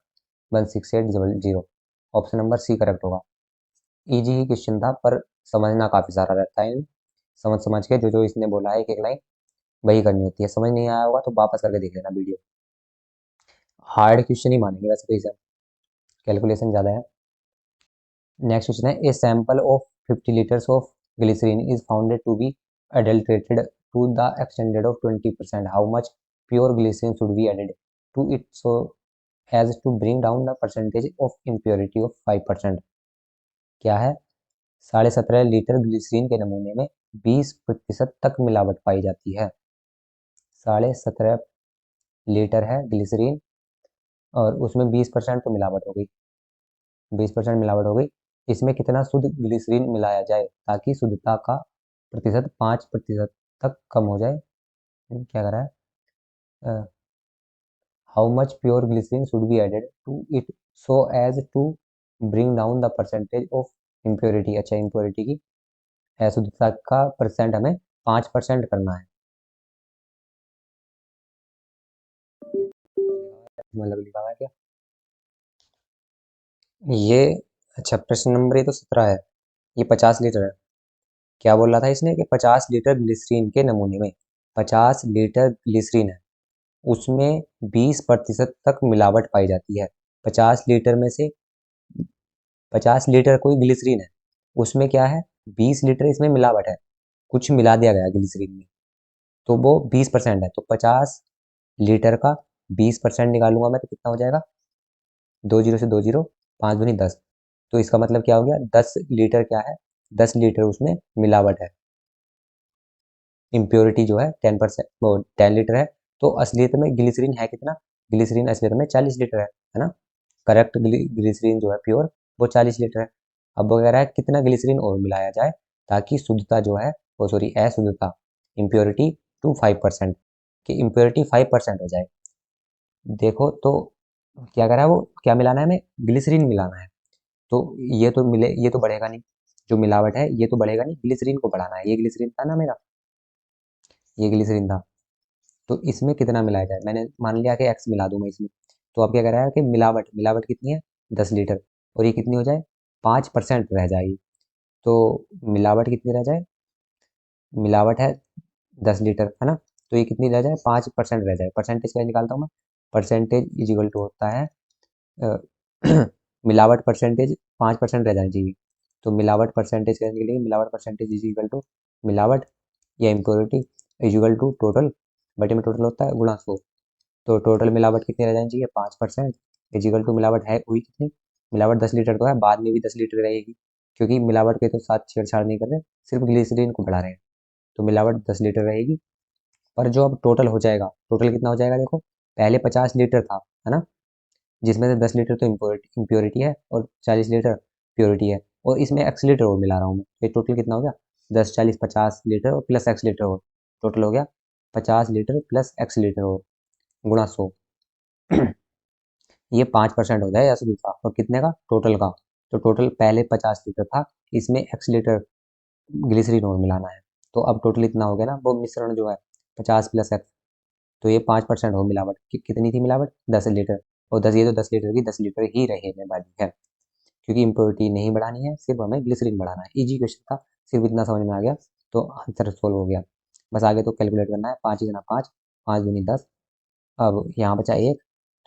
16800। ऑप्शन नंबर सी करेक्ट होगा। इजी ही क्वेश्चन था पर समझना काफ़ी सारा रहता है, समझ समझ के जो जो इसने बोला है एक एक लाइन वही करनी होती है। समझ नहीं आया होगा तो वापस करके देख लेना वीडियो। हार्ड क्वेश्चन ही मानेंगे वैसे तो, इसे कैलकुलेशन ज़्यादा है। नेक्स्ट क्वेश्चन है, a sample of 50 litres of glycerine is founded to be adulterated to the extent of 20%. How much pure glycerin should be added to it so as to bring down the percentage of impurity of 5%? क्या है, 17.5 litre glycerine के नमूने में 20% तक मिलावट पाई जाती है। 17.5 litre है ग्लिसरीन और उसमें 20% तो मिलावट हो गई, 20% मिलावट हो गई। इसमें कितना शुद्ध ग्लिसरीन मिलाया जाए ताकि शुद्धता का प्रतिशत 5% तक कम हो जाए। क्या करा है, how much pure glycerine should be added to it so as to bring down the percentage of impurity. अच्छा, इम्प्योरिटी की अशुद्धता का परसेंट हमें 5% करना है। मतलब लिखा हुआ है क्या ये, अच्छा प्रश्न नंबर, ये तो 17 है, ये 50 लीटर है। क्या बोल रहा था इसने कि 50 लीटर ग्लिसरीन के नमूने में 50 लीटर ग्लिसरीन है, उसमें 20% तक मिलावट पाई जाती है। 50 लीटर में से 50 लीटर कोई ग्लिसरीन है, उसमें क्या है 20 लीटर इसमें मिलावट है, कुछ मिला दिया गया ग्लिसरीन में, तो वो 20% है। तो 50 लीटर का 20% निकालूंगा मैं तो कितना हो जाएगा, 2 जीरो से 2 जीरो, 5 दूनी 10। तो इसका मतलब क्या हो गया, 10 लीटर क्या है, 10 लीटर उसमें मिलावट है, इम्प्योरिटी जो है 10%, वो 10 लीटर है। तो असलियत में ग्लिसरीन है कितना, ग्लिसरीन असलियत में 40 लीटर है ना। करेक्ट ग्लिसरीन जो है प्योर वो 40 लीटर है। अब वो कह रहा है कितना ग्लिसरीन और मिलाया जाए ताकि शुद्धता जो है, वो सॉरी अशुद्धता, इम्प्योरिटी टू 5%, कि इम्प्योरिटी 5% हो जाए। देखो तो क्या करा है वो, क्या मिलाना है हमें, ग्लिसरीन मिलाना है। तो ये तो मिले, ये तो बढ़ेगा नहीं, जो मिलावट है ये तो बढ़ेगा नहीं, ग्लिसरीन को बढ़ाना है। ये ग्लिसरीन था ना मेरा, ये ग्लिसरीन था, तो इसमें कितना मिलाया जाए, मैंने मान लिया कि एक्स मिला दूं मैं इसमें। तो अब क्या कह रहा है कि मिलावट, मिलावट कितनी है 10 लीटर, और ये कितनी हो जाए 5% रह जाएगी। तो मिलावट कितनी रह जाए, मिलावट है 10 लीटर है ना, तो ये कितनी रह जाए 5% रह जाए। परसेंटेज क्या निकालता हूँ मैं, परसेंटेज इज इक्वल टू होता है अ, मिलावट परसेंटेज 5% रह जानी चाहिए। तो मिलावट परसेंटेज कैसे निकलेगी, मिलावट परसेंटेज इज इक्वल टू मिलावट या impurity is equal to total, बटे में टोटल होता है गुणा 100। तो टोटल मिलावट कितनी रह जानी चाहिए 5%, इजिकल टू मिलावट है हुई कितनी, मिलावट 10 लीटर तो है, बाद में भी 10 लीटर रहेगी, क्योंकि मिलावट के तो साथ छेड़छाड़ नहीं कर रहे, सिर्फ ग्लिसरीन को बढ़ा रहे हैं। तो मिलावट 10 लीटर रहेगी। पर जो अब टोटल हो जाएगा, टोटल कितना हो जाएगा देखो, पहले 50 लीटर था है ना, जिसमें से 10 लीटर तो इम्प्योरिटी है और 40 लीटर प्योरिटी है, और इसमें एक्स लीटर और मिला रहा हूँ मैं, तो ये टोटल कितना हो गया 10 40 50 लीटर और प्लस एक्स लीटर और, टोटल हो गया 50 लीटर प्लस एक्स लीटर और गुणा 100। ये 5% हो जाए असली का, और कितने का, टोटल का। तो टोटल पहले 50 लीटर था, इसमें एक्स लीटर ग्लिसरीन और मिलाना है। तो अब टोटल इतना हो गया ना, वो मिश्रण जो है 50 प्लस एक्स, तो ये 5% हो मिलावट, कितनी थी मिलावट 10 लीटर, और 10, ये तो 10 लीटर की 10 लीटर ही रहने वाली है, क्योंकि इम्प्योरिटी नहीं बढ़ानी है, सिर्फ हमें ग्लिसरीन बढ़ाना है। इजी क्वेश्चन था, सिर्फ इतना समझ में आ गया तो आंसर सोल्व हो गया। बस आगे तो कैलकुलेट करना है, 5 गुना 5, 5 दूनी 10। अब यहाँ बचा एक,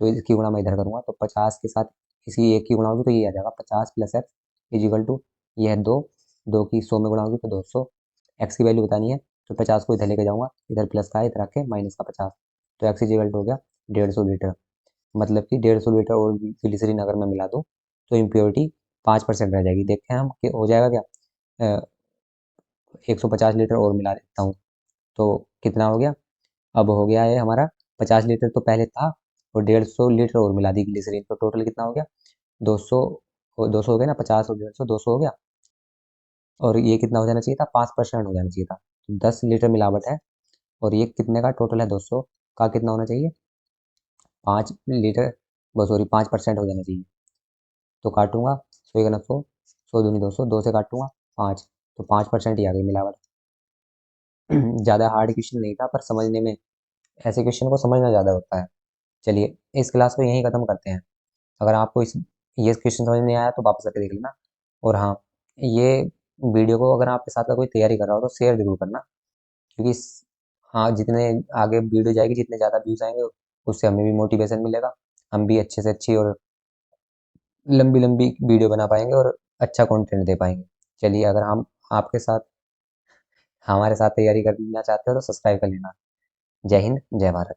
तो इसकी गुणा मैं इधर करूँगा, तो 50 के साथ इसी एक की गुणा होगी तो ये आ जाएगा 50 plus x is equal to, ये है 2, 2 की 100 में गुणा होगी तो 200, एक्स की वैल्यू बतानी है, तो 50 को इधर लेके जाऊँगा, इधर प्लस का है इधर रखे माइनस का 50, तो एक्स इज इक्वल टू हो गया 150 लीटर। मतलब कि 150 लीटर और ग्लिसरीन अगर मैं मिला दूँ तो इम्प्योरिटी 5% रह जाएगी। देखते हैं हम कि हो जाएगा क्या, 150 लीटर और मिला देता हूँ, तो कितना हो गया, अब हो गया है हमारा 50 लीटर तो पहले था, और 150 लीटर और मिला दी ग्लिसरीन, तो टोटल कितना हो गया 200, 200 हो गया ना, 50 और 150 200 हो गया। और ये कितना हो जाना चाहिए था, 5% हो जाना चाहिए था। तो 10 लीटर मिलावट है, और ये कितने का टोटल है 200 का, कितना होना चाहिए 5 लीटर, बस सॉरी 5% हो जाना चाहिए। तो काटूंगा 100 100 दूनी 200, 2 से काटूंगा 5, तो 5% ही आ गई मिलावट। ज़्यादा हार्ड क्वेश्चन नहीं था, पर समझने में, ऐसे क्वेश्चन को समझना ज़्यादा होता है। चलिए इस क्लास को यहीं ख़त्म करते हैं। अगर आपको इस ये क्वेश्चन समझ नहीं आया तो वापस करके देख लेना। और हाँ, ये वीडियो को अगर आपके साथ का कोई तैयारी कर रहा हो तो शेयर जरूर करना, क्योंकि हाँ, जितने आगे वीडियो जाएगी, जितने ज़्यादा व्यूज़ आएंगे, उससे हमें भी मोटिवेशन मिलेगा, हम भी अच्छे से अच्छी और लंबी लंबी वीडियो बना पाएंगे और अच्छा कंटेंट दे पाएंगे। चलिए, अगर हम आपके साथ, हमारे साथ तैयारी करना चाहते हो तो सब्सक्राइब कर लेना। जय हिंद, जय भारत।